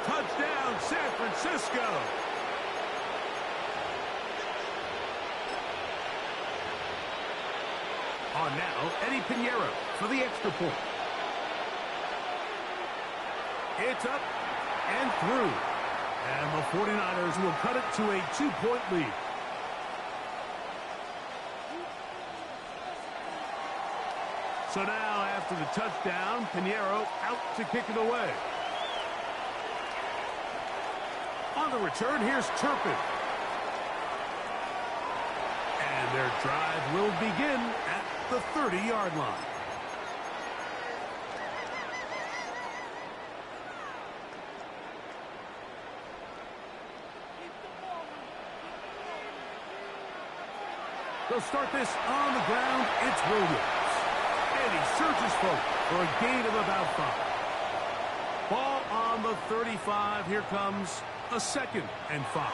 Touchdown, San Francisco. On now, Eddie Pinheiro for the extra point. It's up and through. And the 49ers will cut it to a 2-point lead. So now, after the touchdown, Pinheiro out to kick it away. On the return, here's Turpin. And their drive will begin at the 30-yard line. They'll start this on the ground. It's Williams. And he searches for a gain of about 5. Ball on the 35. Here comes a 2nd and 5.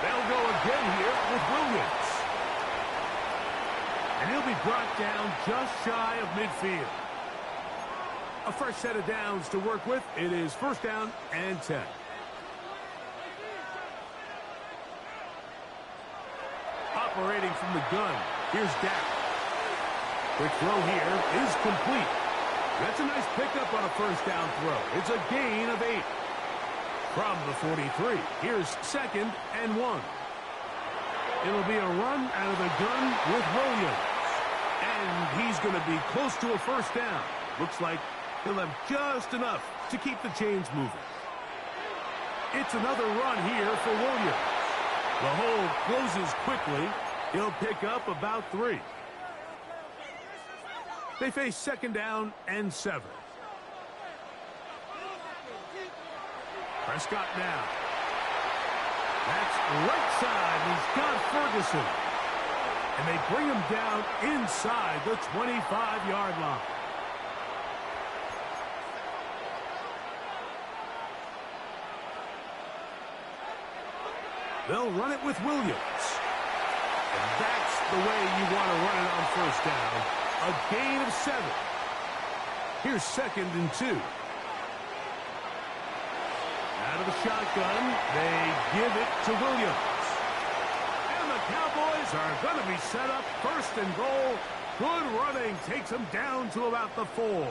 They'll go again here with Williams. And he'll be brought down just shy of midfield. A fresh set of downs to work with. It is 1st down and 10. Operating from the gun. Here's Dak. Quick throw here is complete. That's a nice pickup on a first down throw. It's a gain of 8. From the 43, here's 2nd and 1. It'll be a run out of the gun with Williams. And he's going to be close to a first down. Looks like he'll have just enough to keep the chains moving. It's another run here for Williams. The hole closes quickly. He'll pick up about 3. They face 2nd down and 7. Prescott now. That's right side. He's got Ferguson. And they bring him down inside the 25-yard line. They'll run it with Williams. And that's the way you want to run it on first down. A gain of 7. Here's 2nd and 2. Out of the shotgun, they give it to Williams. And the Cowboys are going to be set up 1st and goal. Good running takes them down to about the 4.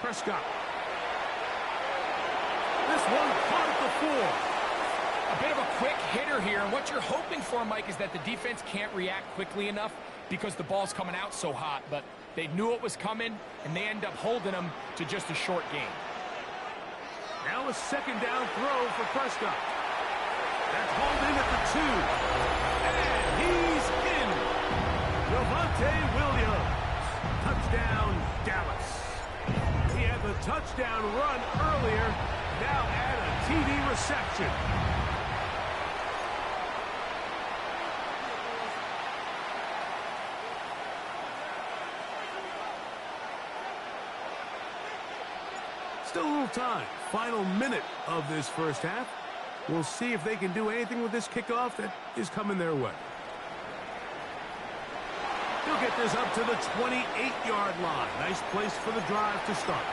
Prescott. This one caught at the 4. A bit of a quick hitter here, and what you're hoping for, Mike, is that the defense can't react quickly enough because the ball's coming out so hot, but they knew it was coming, and they end up holding them to just a short game. Now a 2nd down throw for Prescott. That's hauled in at the 2. And he's in. Javonte Williams. Touchdown, Dallas. He had the touchdown run earlier. Now add a TD reception. Still a little time. Final minute of this first half. We'll see if they can do anything with this kickoff that is coming their way. He'll get this up to the 28-yard line. Nice place for the drive to start.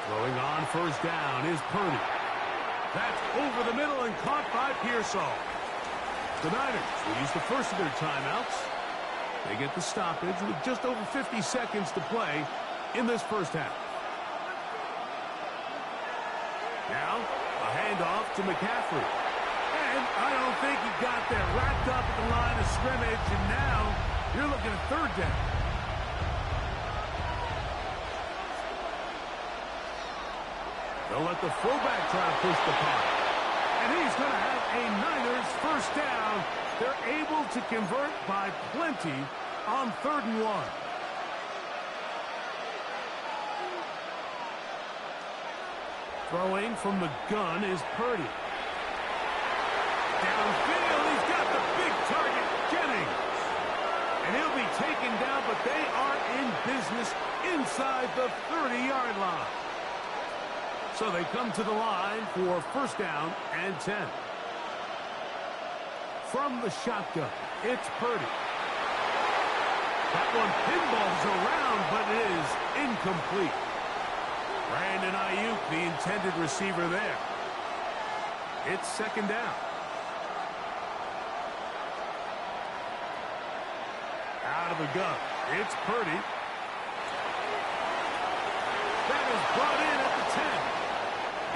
Throwing on first down is Purdy. That's over the middle and caught by Pearsall. The Niners will use the first of their timeouts. They get the stoppage with just over 50 seconds to play in this first half. Now, a handoff to McCaffrey. And I don't think he got there. Wrapped up at the line of scrimmage, and now you're looking at 3rd down. They'll let the fullback try to push the punt. And he's going to have a Niners first down. They're able to convert by plenty on 3rd and 1. Throwing from the gun is Purdy. Downfield, he's got the big target, Jennings. And he'll be taken down, but they are in business inside the 30-yard line. So they come to the line for first down and 10. From the shotgun, it's Purdy. That one pinballs around, but it is incomplete. Brandon Ayuk, the intended receiver there. It's 2nd down. Out of the gun, it's Purdy. That is brought in at the 10.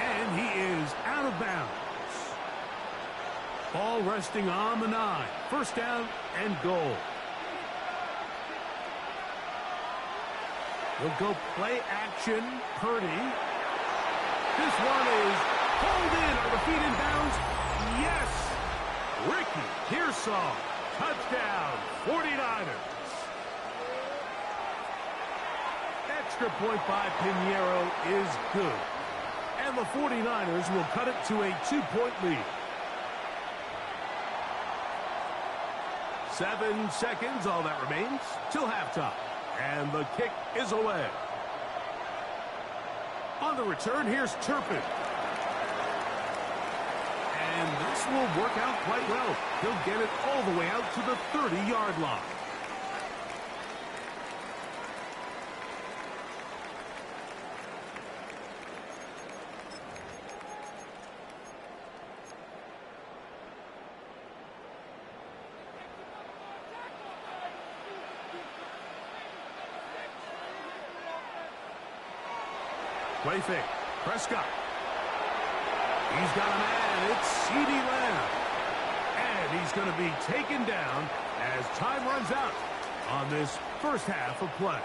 And he is out of bounds. Ball resting on the 9. First down and goal. He'll go play action. Purdy. This one is pulled in. Are the feet in bounds? Yes. Ricky Pearsall. Touchdown. 49ers. Extra point by Pinheiro is good. And the 49ers will cut it to a 2-point lead. 7 seconds, all that remains, till halftime. And the kick is away. On the return, here's Turpin. And this will work out quite well. He'll get it all the way out to the 30-yard line. Play fake. Prescott. He's got a man. It's CeeDee Lamb. And he's going to be taken down as time runs out on this first half of play.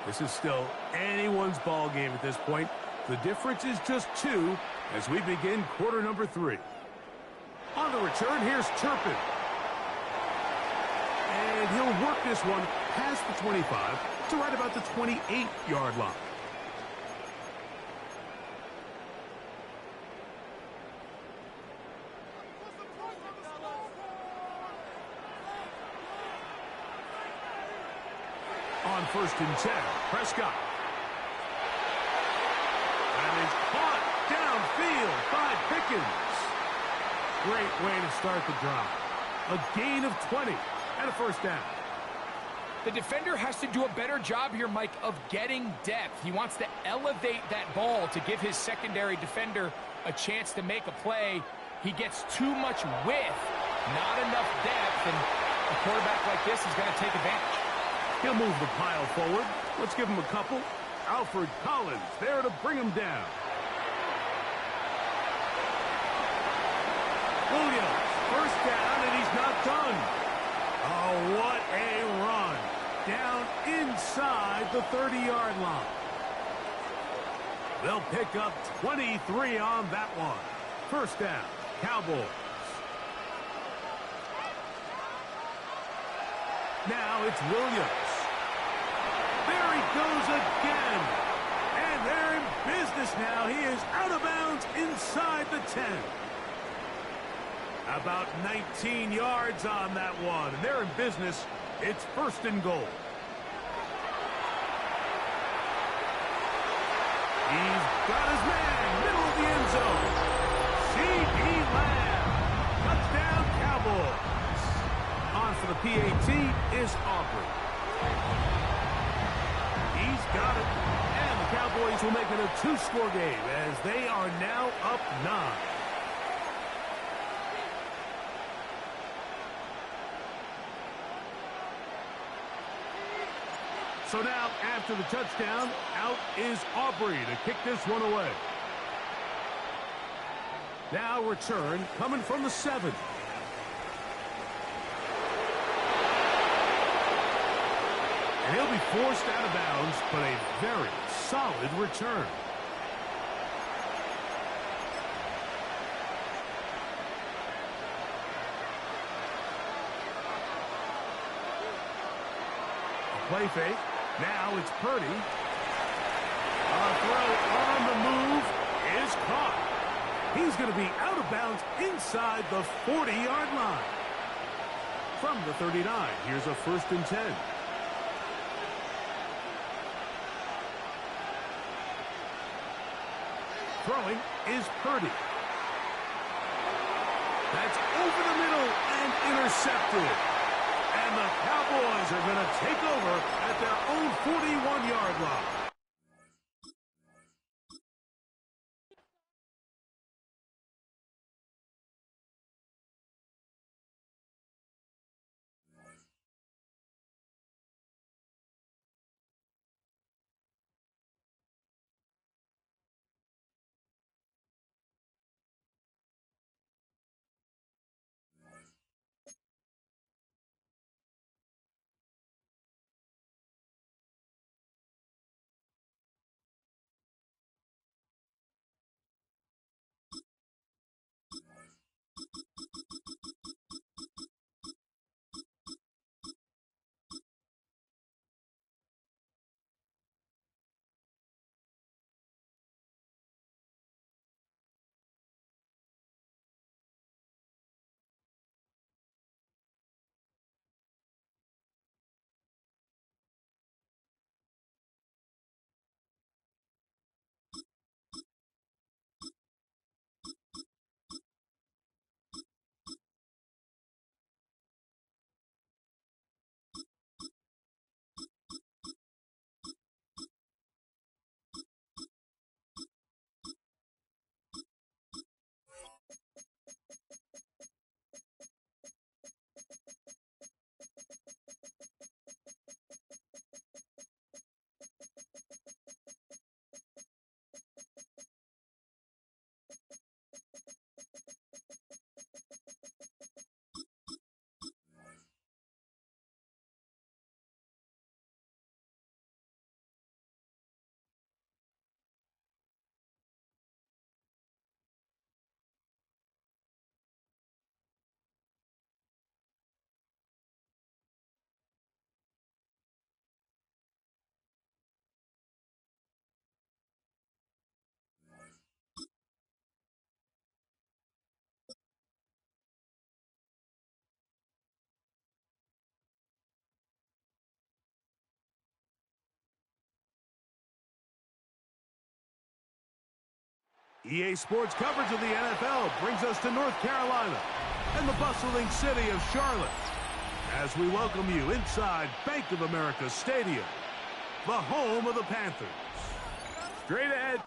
This is still anyone's ball game at this point. The difference is just 2 as we begin quarter number 3. On the return, here's Turpin. And he'll work this one past the 25 to right about the 28-yard line. On 1st and 10, Prescott. That is caught downfield by Pickens. Great way to start the drive. A gain of 20 and a first down. The defender has to do a better job here, Mike, of getting depth. He wants to elevate that ball to give his secondary defender a chance to make a play. He gets too much width, not enough depth, and a quarterback like this is going to take advantage. He'll move the pile forward. Let's give him a couple. Alfred Collins there to bring him down. Williams, first down, and he's not done. Oh, what a run. Down inside the 30-yard line. They'll pick up 23 on that one. First down, Cowboys. Now it's Williams. There he goes again. And they're in business now. He is out of bounds inside the 10. About 19 yards on that one. And they're in business. It's 1st and goal. He's got his man. Middle of the end zone. CeeDee Lamb. Touchdown, Cowboys. On for the PAT is Aubrey. He's got it. And the Cowboys will make it a 2-score game as they are now up 9. So now, after the touchdown, out is Aubrey to kick this one away. Now return coming from the 7. And he'll be forced out of bounds, but a very solid return. A play fake. Now it's Purdy. A throw on the move is caught. He's going to be out of bounds inside the 40-yard line. From the 39, here's a 1st and 10. Throwing is Purdy. That's over the middle and intercepted. And the Cowboys are going to take over at their own 41-yard line. EA Sports coverage of the NFL brings us to North Carolina and the bustling city of Charlotte as we welcome you inside Bank of America Stadium, the home of the Panthers. Straight ahead.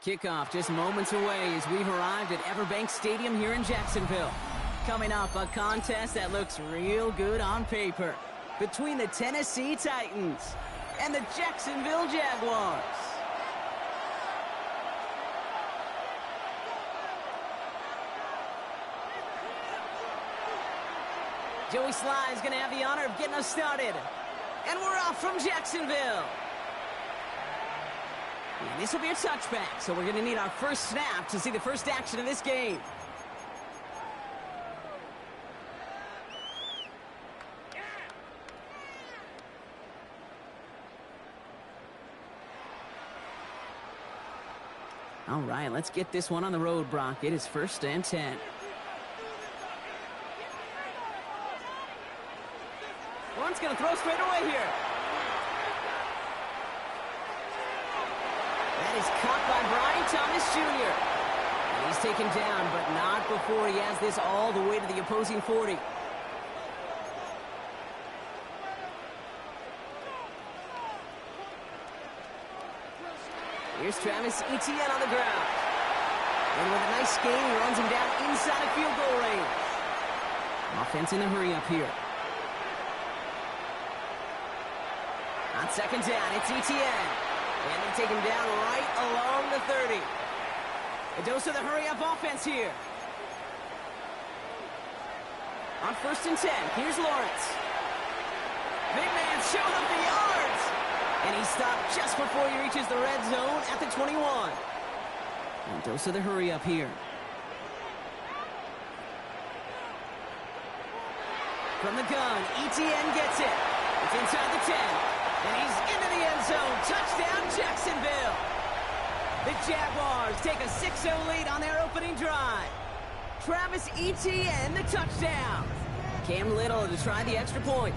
Kickoff just moments away as we've arrived at Everbank Stadium here in Jacksonville. Coming up, a contest that looks real good on paper between the Tennessee Titans and the Jacksonville Jaguars. Joey Sly is going to have the honor of getting us started. And we're off from Jacksonville. And this will be a touchback, so we're going to need our first snap to see the first action of this game. All right, let's get this one on the road, Brock. It is 1st and 10. Lawrence going to throw straight away here. That is caught by Brian Thomas Jr. And he's taken down, but not before he has this all the way to the opposing 40. Here's Travis Etienne on the ground. And with a nice gain, he runs him down inside of field goal range. Offense in the hurry up here. On 2nd down, it's Etienne. And they take him down right along the 30. A dose of the hurry-up offense here. On 1st and 10, here's Lawrence. Big man showing up the yards. And he stopped just before he reaches the red zone at the 21. A dose of the hurry-up here. From the gun, Etienne gets it. It's inside the 10. And he's into the end zone. Touchdown, Jacksonville. The Jaguars take a 6-0 lead on their opening drive. Travis Etienne, the touchdown. Cam Little to try the extra point.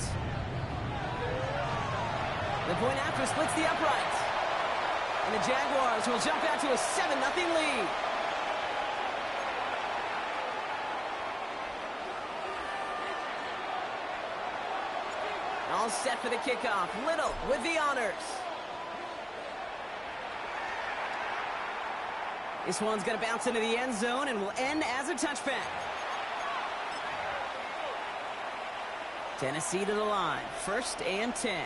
The point after splits the uprights. And the Jaguars will jump out to a 7-0 lead. All set for the kickoff. Little with the honors. This one's going to bounce into the end zone and will end as a touchback. Tennessee to the line. 1st and 10.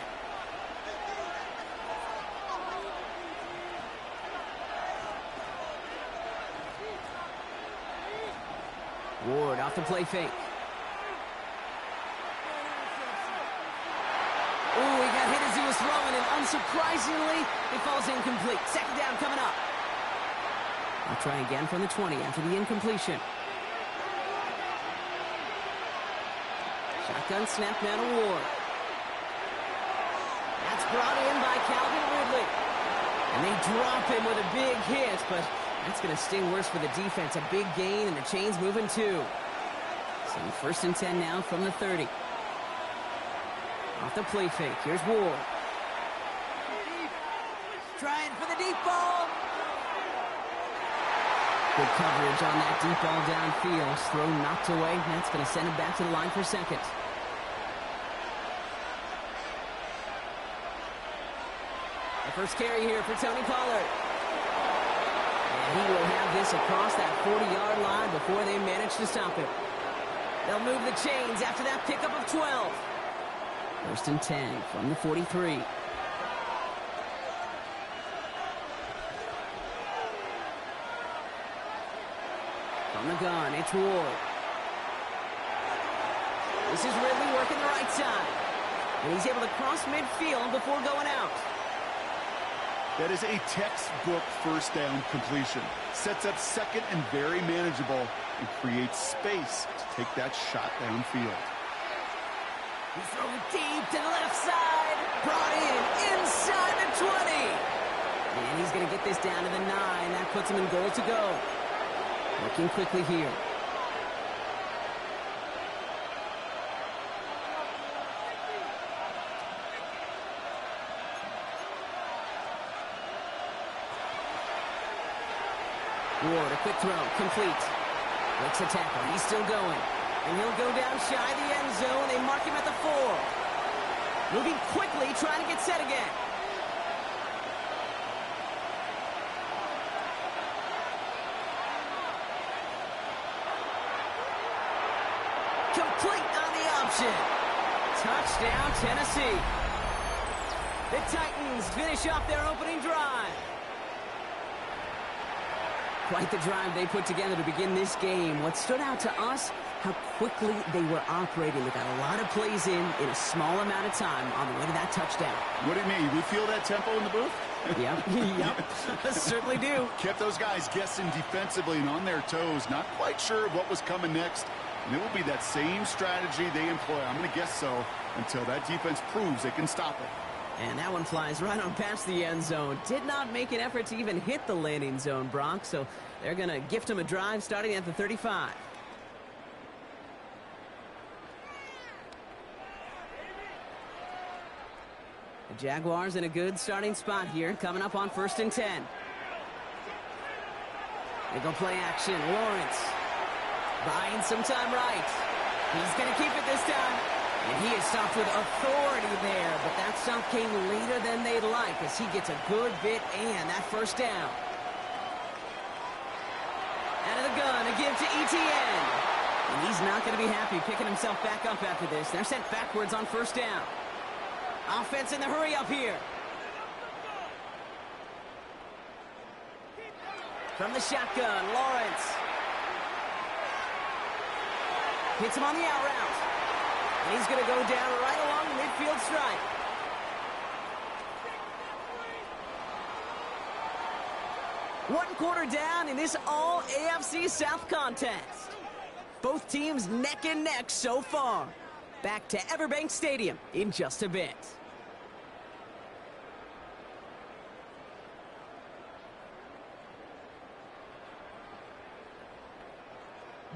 Ward off the play fake. Ooh, he got hit as he was throwing, and unsurprisingly, it falls incomplete. Second down coming up. I'll try again from the 20 after the incompletion. Shotgun snap now to Ward. That's brought in by Calvin Ridley. And they drop him with a big hit, but that's going to sting worse for the defense. A big gain, and the chain's moving too. So first and 10 now from the 30. Off the play fake. Here's Ward. Trying for the deep ball. Good coverage on that deep ball downfield. Throw knocked away. That's going to send him back to the line for second. The first carry here for Tony Pollard. And he will have this across that 40-yard line before they manage to stop him. They'll move the chains after that pickup of 12. First and 10 from the 43. From the gun, it's Ward. This is Ridley working the right side. And he's able to cross midfield before going out. That is a textbook first down completion. Sets up second and very manageable and creates space to take that shot downfield. He's throwing deep to the left side. Brought in inside the 20. And he's going to get this down to the 9. That puts him in goal to go. Working quickly here. Ward, a quick throw, complete. Breaks a tackle, he's still going. And he'll go down shy of the end zone. They mark him at the 4. Moving quickly, trying to get set again. Complete on the option. Touchdown, Tennessee. The Titans finish off their opening drive. Quite the drive they put together to begin this game. What stood out to us, how quickly they were operating. They got a lot of plays in a small amount of time on the way to that touchdown. What do you mean? We feel that tempo in the booth? Yep, yep, certainly do. Kept those guys guessing defensively and on their toes, not quite sure what was coming next. And it will be that same strategy they employ, I'm going to guess so, until that defense proves they can stop it. And that one flies right on past the end zone. Did not make an effort to even hit the landing zone, Brock. So they're going to gift him a drive starting at the 35. The Jaguars in a good starting spot here, coming up on first and 10. They go play action. Lawrence buying some time right. He's going to keep it this time. And he is stopped with authority there, but that stop came later than they'd like as he gets a good bit and that first down. Out of the gun, a give to ETN. And he's not going to be happy picking himself back up after this. They're sent backwards on first down. Offense in the hurry up here. From the shotgun, Lawrence. Hits him on the out route. And he's going to go down right along the midfield stripe. One quarter down in this all AFC South contest. Both teams neck and neck so far. Back to Everbank Stadium in just a bit.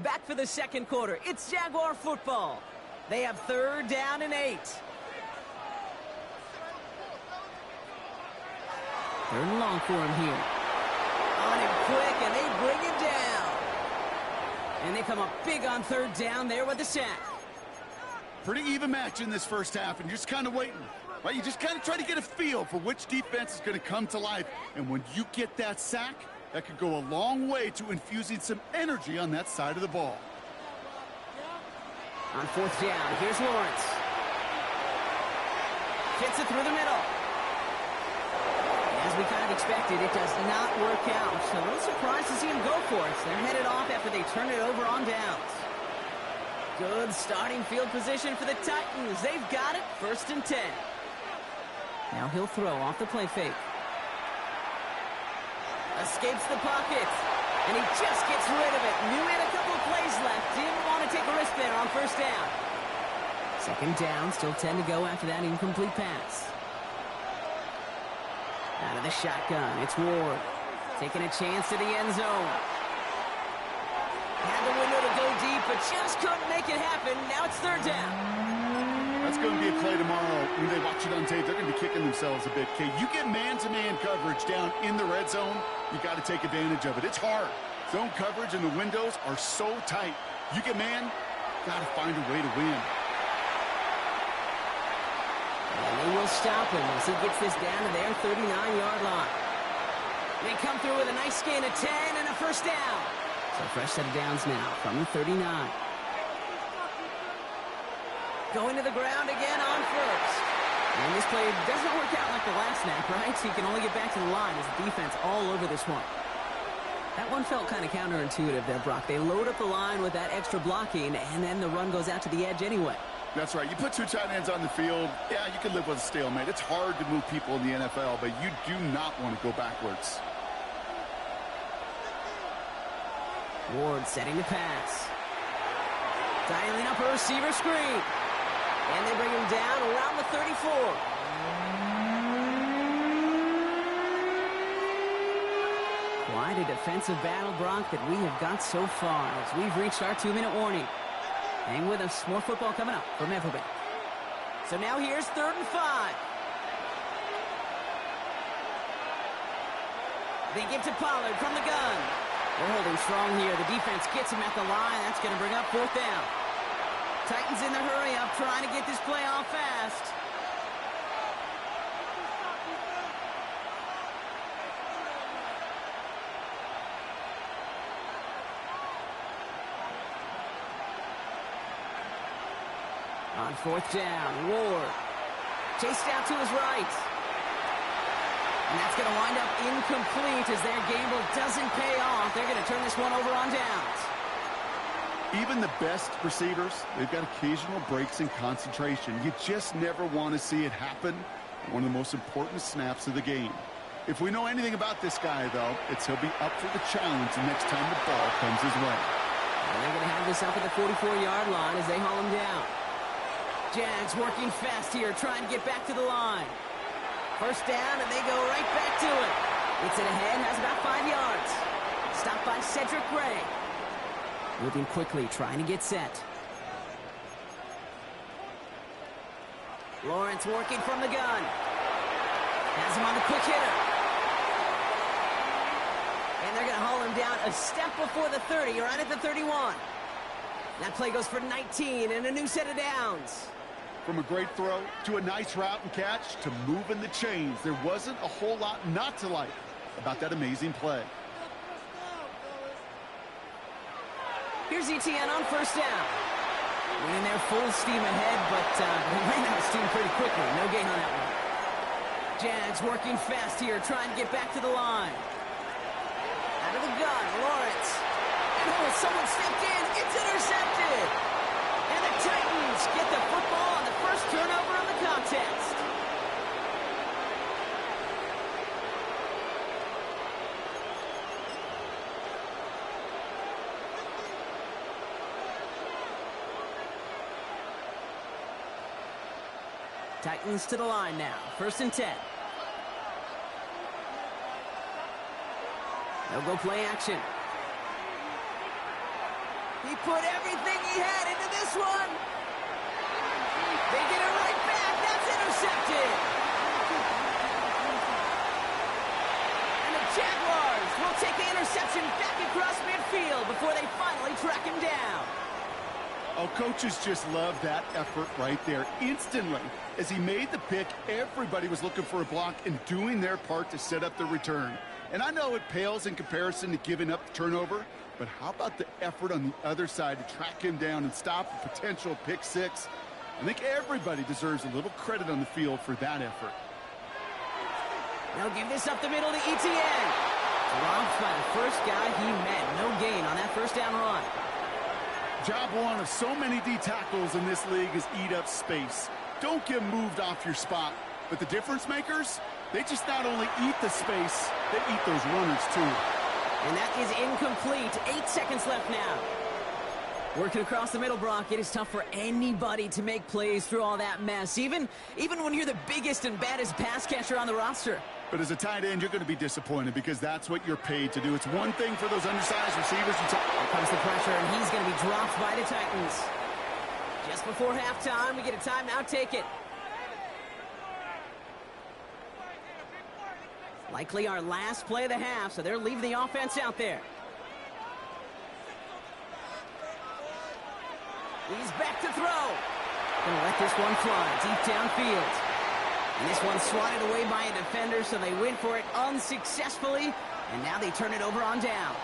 Back for the second quarter. It's Jaguar football. They have third down and 8. Third and long for him here. On him quick, and they bring him down. And they come up big on third down there with the sack. Pretty even match in this first half, and you're just kind of waiting. Right? You just kind of try to get a feel for which defense is going to come to life. And when you get that sack, that could go a long way to infusing some energy on that side of the ball. On fourth down, here's Lawrence. Fits it through the middle. As we kind of expected, it does not work out. So a little surprised to see him go for it. They're headed off after they turn it over on downs. Good starting field position for the Titans. They've got it, 1st and 10. Now he'll throw off the play fake. Escapes the pocket. And he just gets rid of it. Knew he had a couple of plays left. Didn't want to take a risk there on 1st down. 2nd down, still 10 to go after that incomplete pass. Out of the shotgun, it's Ward. Taking a chance to the end zone. Had the window to go deep, but just couldn't make it happen. Now it's 3rd down. That's going to be a play tomorrow. When they watch it on tape, they're going to be kicking themselves a bit. Okay, you get man-to-man coverage down in the red zone, you got to take advantage of it. It's hard. Zone coverage and the windows are so tight. You get man, got to find a way to win. And they will stop him as he gets this down to their 39-yard line. They come through with a nice gain of 10 and a 1st down. So fresh set of downs now from the 39. Going to the ground again on 1st. And this play doesn't work out like the last snap, right? So he can only get back to the line as the defense all over this one. That one felt kind of counterintuitive there, Brock. They load up the line with that extra blocking, and then the run goes out to the edge anyway. That's right. You put 2 tight ends on the field, yeah, you can live with a stalemate. It's hard to move people in the NFL, but you do not want to go backwards. Ward setting the pass. Dialing up a receiver screen. And they bring him down around the 34. Quite a defensive battle, Brock, that we have got so far as we've reached our 2-minute warning. Hang with us. More football coming up from Everbank. So now here's 3rd and 5. They give to Pollard from the gun. They're holding strong here. The defense gets him at the line. That's going to bring up 4th down. Titans in the hurry up, trying to get this play off fast. On 4th down, Ward chased out to his right. And that's going to wind up incomplete as their gamble doesn't pay off. They're going to turn this one over on downs. Even the best receivers, they've got occasional breaks in concentration. You just never want to see it happen. One of the most important snaps of the game. If we know anything about this guy, though, it's he'll be up for the challenge the next time the ball comes his way. And they're going to have this up at the 44-yard line as they haul him down. Jags working fast here, trying to get back to the line. 1st down, and they go right back to it. Gets it ahead, has about 5 yards. Stopped by Cedric Cray. Moving quickly, trying to get set. Lawrence working from the gun. Has him on the quick hitter. And they're going to haul him down a step before the 30, right at the 31. That play goes for 19 and a new set of downs. From a great throw to a nice route and catch to moving the chains, there wasn't a whole lot not to like about that amazing play. Here's ETN on 1st down. Winning there full steam ahead, but they ran out of steam pretty quickly. No gain on that one. Jags working fast here, trying to get back to the line. Out of the gun, Lawrence. And oh, someone stepped in. It's intercepted. And the Titans get the football on the first turnover of the contest. Titans to the line now. 1st and 10. They'll go play action. He put everything he had into this one. They get it right back. That's intercepted. And the Jaguars will take the interception back across midfield before they finally track him down. Oh, coaches just love that effort right there. Instantly, as he made the pick, everybody was looking for a block and doing their part to set up the return. And I know it pales in comparison to giving up the turnover, but how about the effort on the other side to track him down and stop a potential pick six? I think everybody deserves a little credit on the field for that effort. They'll give this up the middle to ETN. Dropped by the first guy he met. No gain on that 1st down run. Job one of so many D tackles in this league is eat up space. Don't get moved off your spot. But the difference makers, they just not only eat the space, they eat those runners too. And that is incomplete. 8 seconds left now. Working across the middle, Brock, it is tough for anybody to make plays through all that mess, even when you're the biggest and baddest pass catcher on the roster. But as a tight end, you're going to be disappointed because that's what you're paid to do. It's one thing for those undersized receivers. Here comes the pressure, and he's going to be dropped by the Titans. Just before halftime, we get a timeout. Take it. Likely our last play of the half, so they're leaving the offense out there. He's back to throw. Gonna let this one fly deep downfield. And this one swatted away by a defender, so they went for it unsuccessfully, and now they turn it over on downs.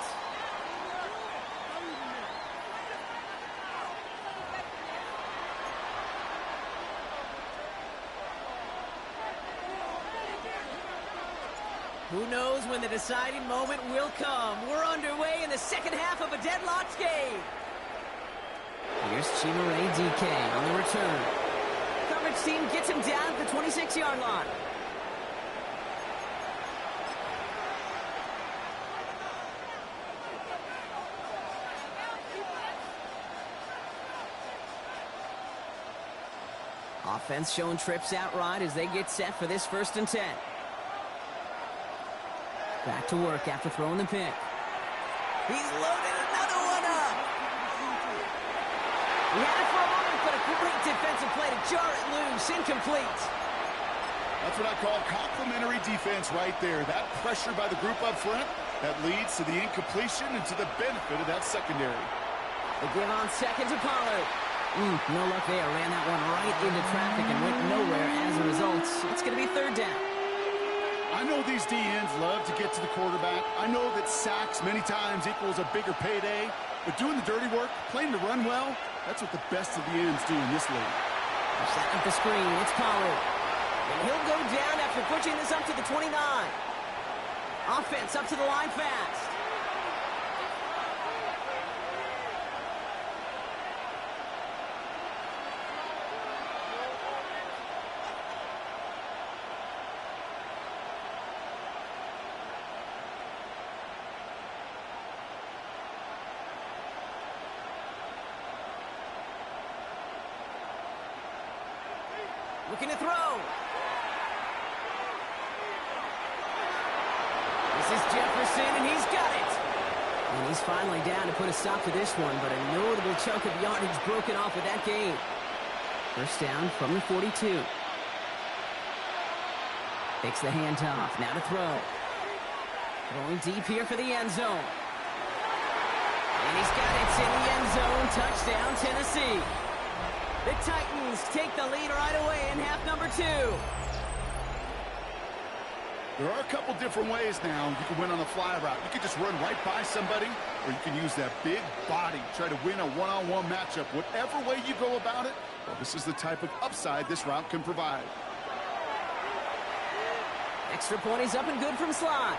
Who knows when the deciding moment will come? We're underway in the second half of a deadlocked game. Here's Ray DK on the return. Coverage team gets him down at the 26-yard line. Offense showing trips out right as they get set for this 1st and 10. Back to work after throwing the pick. He's loaded another one up. He had it for a moment, but a great defensive play to jar it loose. Incomplete. That's what I call complimentary defense right there. That pressure by the group up front, that leads to the incompletion and to the benefit of that secondary. The give on second to Pollard. No luck there. Ran that one right into traffic and went nowhere as a result. It's going to be 3rd down. I know these DNs love to get to the quarterback. I know that sacks many times equals a bigger payday. But doing the dirty work, playing to run well, that's what the best of the ends do in this league. Set up the screen. It's Pollard. And he'll go down after pushing this up to the 29. Offense up to the line fast. Looking to throw. This is Jefferson, and he's got it. And he's finally down to put a stop to this one, but a notable chunk of yardage broken off with that gain. 1st down from the 42. Takes the handoff. Now to throw. Going deep here for the end zone. And he's got it in the end zone. Touchdown, Tennessee. The Titans take the lead right away in half number 2. There are a couple different ways now. You can win on a fly route. You can just run right by somebody, or you can use that big body, try to win a one-on-one matchup. Whatever way you go about it, well, this is the type of upside this route can provide. Extra point is up and good from Sly.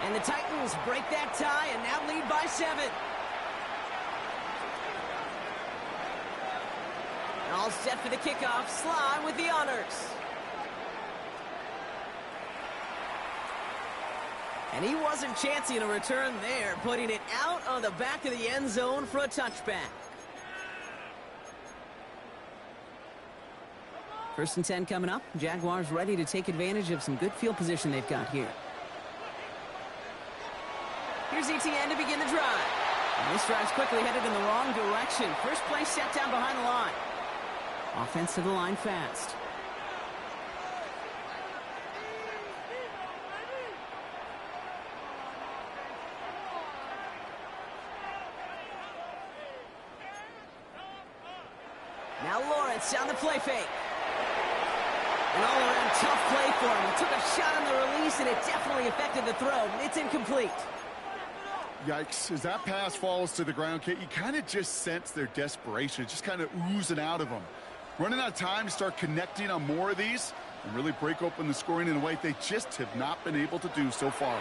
And the Titans break that tie and now lead by 7. All set for the kickoff. Sly with the honors. And he wasn't chancing a return there, putting it out on the back of the end zone for a touchback. 1st and 10 coming up. Jaguars ready to take advantage of some good field position they've got here. Here's ETN to begin the drive. And this drive's quickly headed in the wrong direction. First play set down behind the line. Offense to the line fast. Now Lawrence on the play fake. An all-around tough play for him. He took a shot on the release, and it definitely affected the throw. It's incomplete. Yikes. As that pass falls to the ground, Kate, you kind of just sense their desperation. It's just kind of oozing out of them. Running out of time to start connecting on more of these and really break open the scoring in a way they just have not been able to do so far.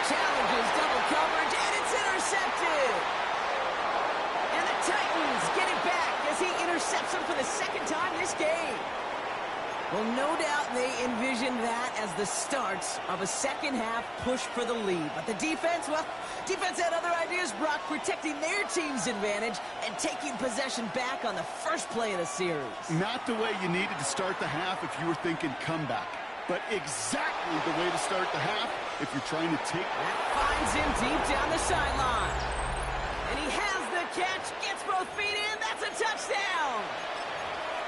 Challenges double coverage, and it's intercepted. And the Titans get it back as he intercepts him for the second time this game. Well, no doubt they envisioned that as the start of a second-half push for the lead. But the defense, well, defense had other ideas, Brock, protecting their team's advantage and taking possession back on the first play of the series. Not the way you needed to start the half if you were thinking comeback, but exactly the way to start the half if you're trying to take... That finds him deep down the sideline. And he has the catch, gets both feet in, that's a touchdown!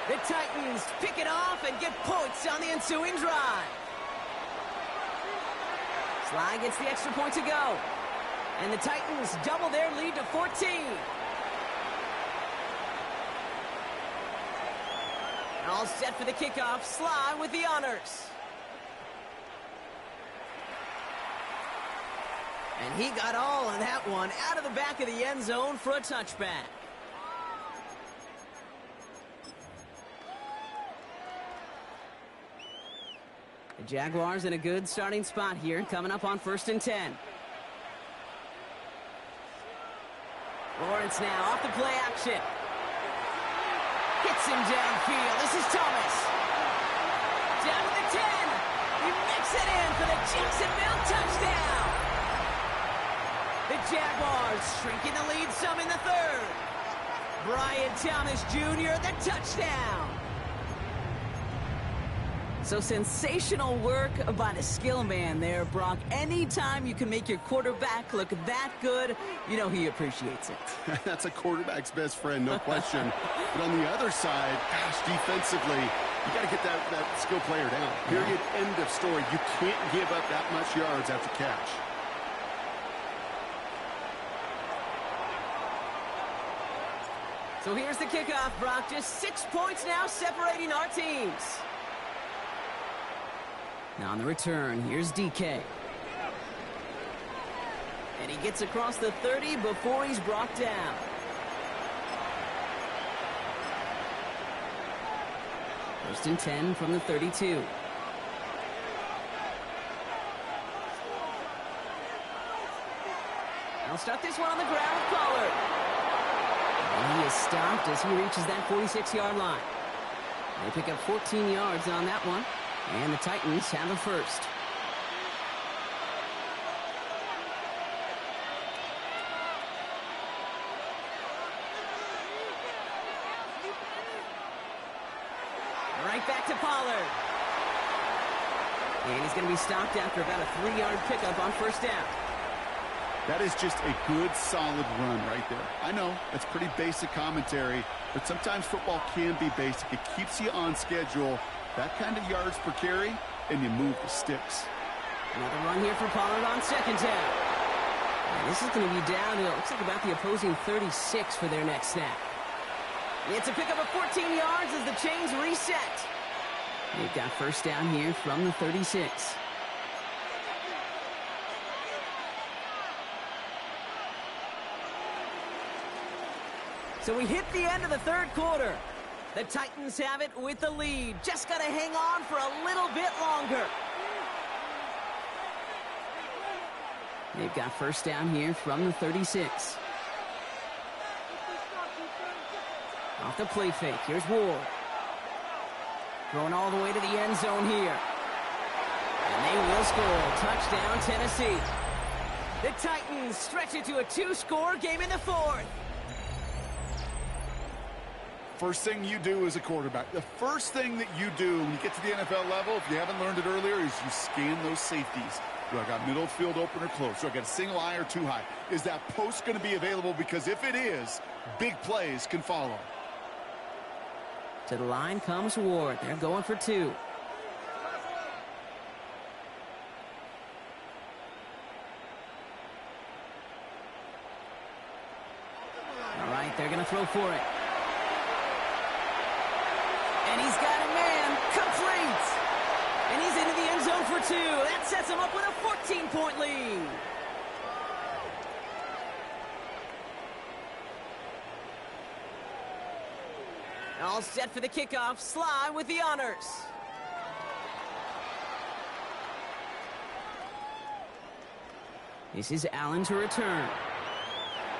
The Titans pick it off and get points on the ensuing drive. Sly gets the extra point to go. And the Titans double their lead to 14. All set for the kickoff. Sly with the honors. And he got all of that one out of the back of the end zone for a touchback. The Jaguars in a good starting spot here, coming up on 1st and 10. Lawrence now off the play action. Hits him downfield. This is Thomas. Down to the 10. He makes it in for the Jacksonville touchdown. The Jaguars shrinking the lead some in the third. Brian Thomas Jr., the touchdown. So sensational work by the skill man there, Brock. Anytime you can make your quarterback look that good, you know he appreciates it. That's a quarterback's best friend, no question. But on the other side, gosh, defensively, you got to get that skill player down. Period, end of story. You can't give up that much yards after catch. So here's the kickoff, Brock. Just 6 points now separating our teams. Now on the return, here's DK. And he gets across the 30 before he's brought down. First and 10 from the 32. I'll start this one on the ground with Pollard. And he is stopped as he reaches that 46-yard line. They pick up 14 yards on that one. And the Titans have a first. Right back to Pollard. And he's going to be stopped after about a 3-yard pickup on first down. That is just a good, solid run right there. I know, that's pretty basic commentary, but sometimes football can be basic. It keeps you on schedule. That kind of yards per carry, and you move the sticks. Another run here for Pollard on second down. And this is going to be down to, it looks like about the opposing 36 for their next snap. It's a pickup of 14 yards as the chains reset. They've got first down here from the 36. So we hit the end of the third quarter. The Titans have it with the lead. Just got to hang on for a little bit longer. They've got first down here from the 36. Off the play fake. Here's Ward. Throwing all the way to the end zone here. And they will score. Touchdown, Tennessee. The Titans stretch it to a 2-score game in the fourth. First thing you do as a quarterback, the first thing that you do when you get to the NFL level, if you haven't learned it earlier, is you scan those safeties. Do I got middle field open or close? Do I got a single high or two high? Is that post going to be available? Because if it is, big plays can follow. To the line comes Ward. They're going for 2. All right, they're going to throw for it. And he's got a man. Complete. And he's into the end zone for 2. That sets him up with a 14-point lead. All set for the kickoff. Sly with the honors. This is Allen to return.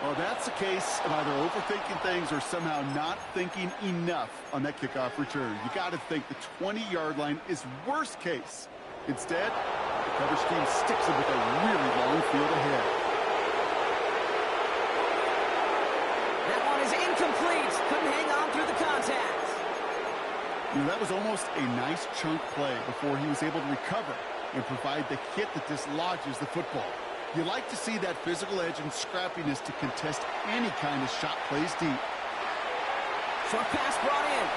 Well, that's the case of either overthinking things or somehow not thinking enough on that kickoff return. You got to think the 20-yard line is worst case. Instead, the coverage team sticks it with a really long field ahead. That one is incomplete. Couldn't hang on through the contact. You know, that was almost a nice chunk play before he was able to recover and provide the hit that dislodges the football. You like to see that physical edge and scrappiness to contest any kind of shot plays deep. Short pass brought in.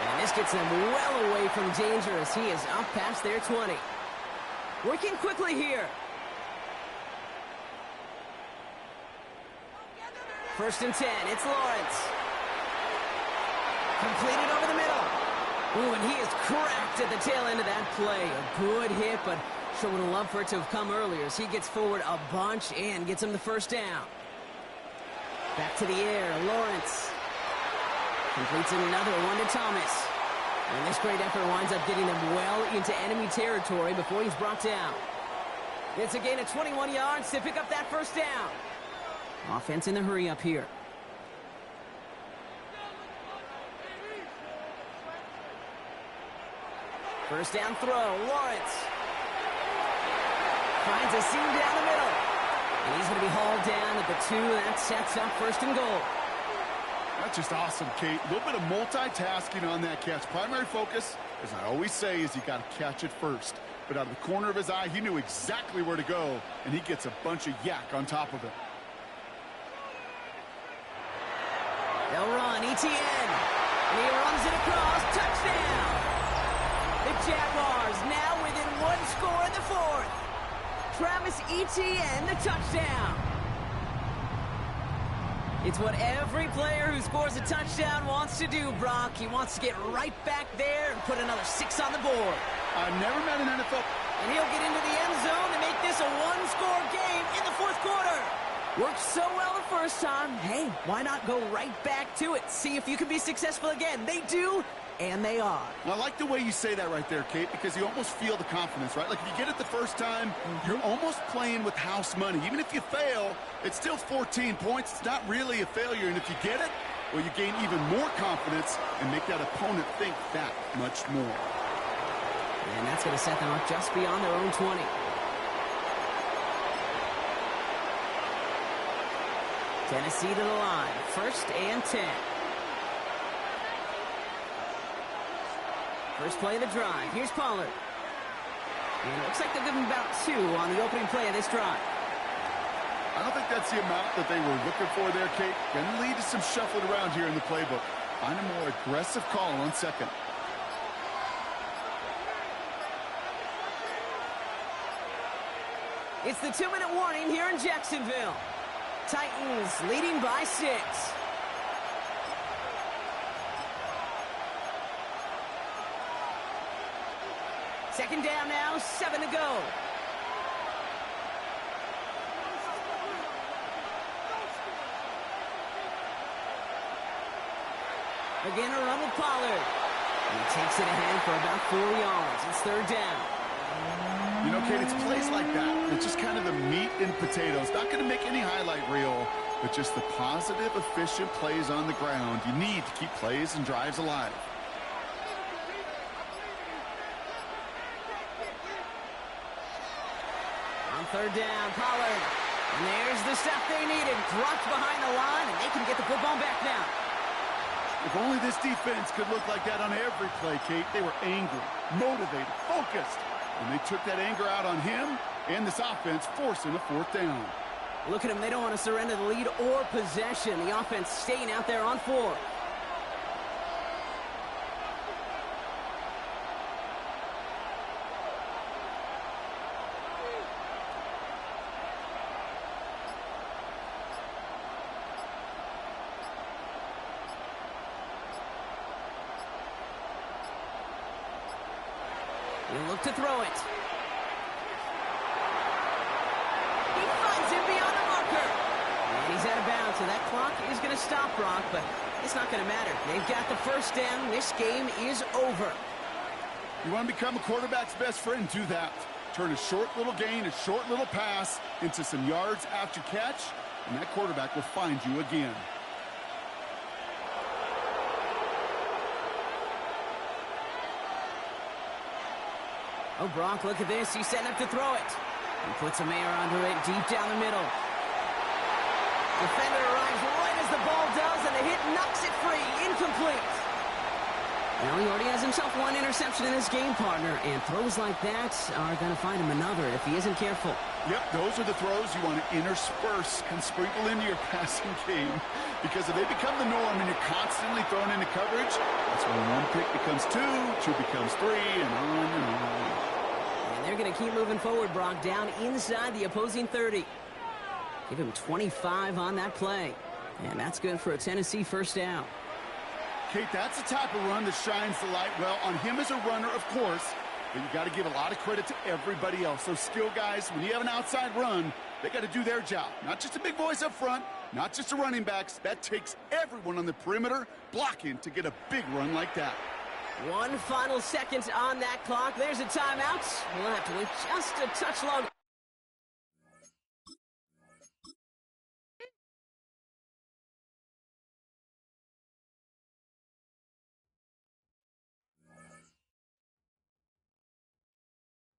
And this gets him well away from danger as he is up past their 20. Working quickly here. First and 10. It's Lawrence. Completed over the middle. Ooh, and he is cracked at the tail end of that play. A good hit, but sure would have loved for it to have come earlier as he gets forward a bunch and gets him the first down. Back to the air, Lawrence. Completes another one to Thomas. And this great effort winds up getting them well into enemy territory before he's brought down. It's a gain of 21 yards to pick up that first down. Offense in the hurry up here. First down throw, Lawrence. Finds a seam down the middle. And he's going to be hauled down at the 2. That sets up first and goal. That's just awesome, Kate. A little bit of multitasking on that catch. Primary focus, as I always say, is you got to catch it first. But out of the corner of his eye, he knew exactly where to go, and he gets a bunch of yak on top of it. They'll run, ETN. And he runs it across. Touchdown! The Jaguars now within 1 score in the 4th. Travis Etienne, the touchdown. It's what every player who scores a touchdown wants to do, Brock. He wants to get right back there and put another 6 on the board. I've never met an NFL. And he'll get into the end zone to make this a 1-score game in the 4th quarter. Worked so well the first time. Hey, why not go right back to it? See if you can be successful again. They do. And they are. Well, I like the way you say that right there, Kate, because you almost feel the confidence, right? Like if you get it the first time, you're almost playing with house money. Even if you fail, it's still 14 points. It's not really a failure. And if you get it, well, you gain even more confidence and make that opponent think that much more. And that's going to set them up just beyond their own 20. Tennessee to the line. First and 10. First play of the drive. Here's Pollard. And it looks like they'll give him about 2 on the opening play of this drive. I don't think that's the amount that they were looking for there, Kate. Going to lead to some shuffling around here in the playbook. Find a more aggressive call on second. It's the 2-minute warning here in Jacksonville. Titans leading by 6. Second down now, 7 to go. Again, a run with Pollard. And he takes it ahead for about 4 yards. It's 3rd down. You know, Kate, it's plays like that. It's just kind of the meat and potatoes. Not going to make any highlight reel, but just the positive, efficient plays on the ground. You need to keep plays and drives alive. On 3rd down, Pollard. And there's the stuff they needed. Dropped behind the line, and they can get the football back now. If only this defense could look like that on every play, Kate. They were angry, motivated, focused. And they took that anger out on him and this offense, forcing a 4th down. Look at them. They don't want to surrender the lead or possession. The offense staying out there on 4. He'll look to throw it. He finds him beyond the marker. And he's out of bounds, so that clock is going to stop, Brock, but it's not going to matter. They've got the first down. This game is over. You want to become a quarterback's best friend, do that. Turn a short little gain, a short little pass into some yards after catch, and that quarterback will find you again. Oh, Brock, look at this. He's setting up to throw it. He puts a Mayer under it deep down the middle. Defender arrives right as the ball does, and the hit knocks it free. Incomplete. Well, he already has himself one interception in this game, partner, and throws like that are going to find him another if he isn't careful. Yep, those are the throws you want to intersperse and sprinkle into your passing game, because if they become the norm and you're constantly thrown into coverage, that's when one pick becomes two becomes three, and on and on. And they're going to keep moving forward, Brock, down inside the opposing 30. Give him 25 on that play, and that's good for a Tennessee first down. Kate, that's the type of run that shines the light well on him as a runner, of course, but you got to give a lot of credit to everybody else. Those skill guys, when you have an outside run, they got to do their job. Not just a big voice up front, not just the running backs. That takes everyone on the perimeter blocking to get a big run like that. One final second on that clock. There's a timeout. We'll have to wait just a touch longer.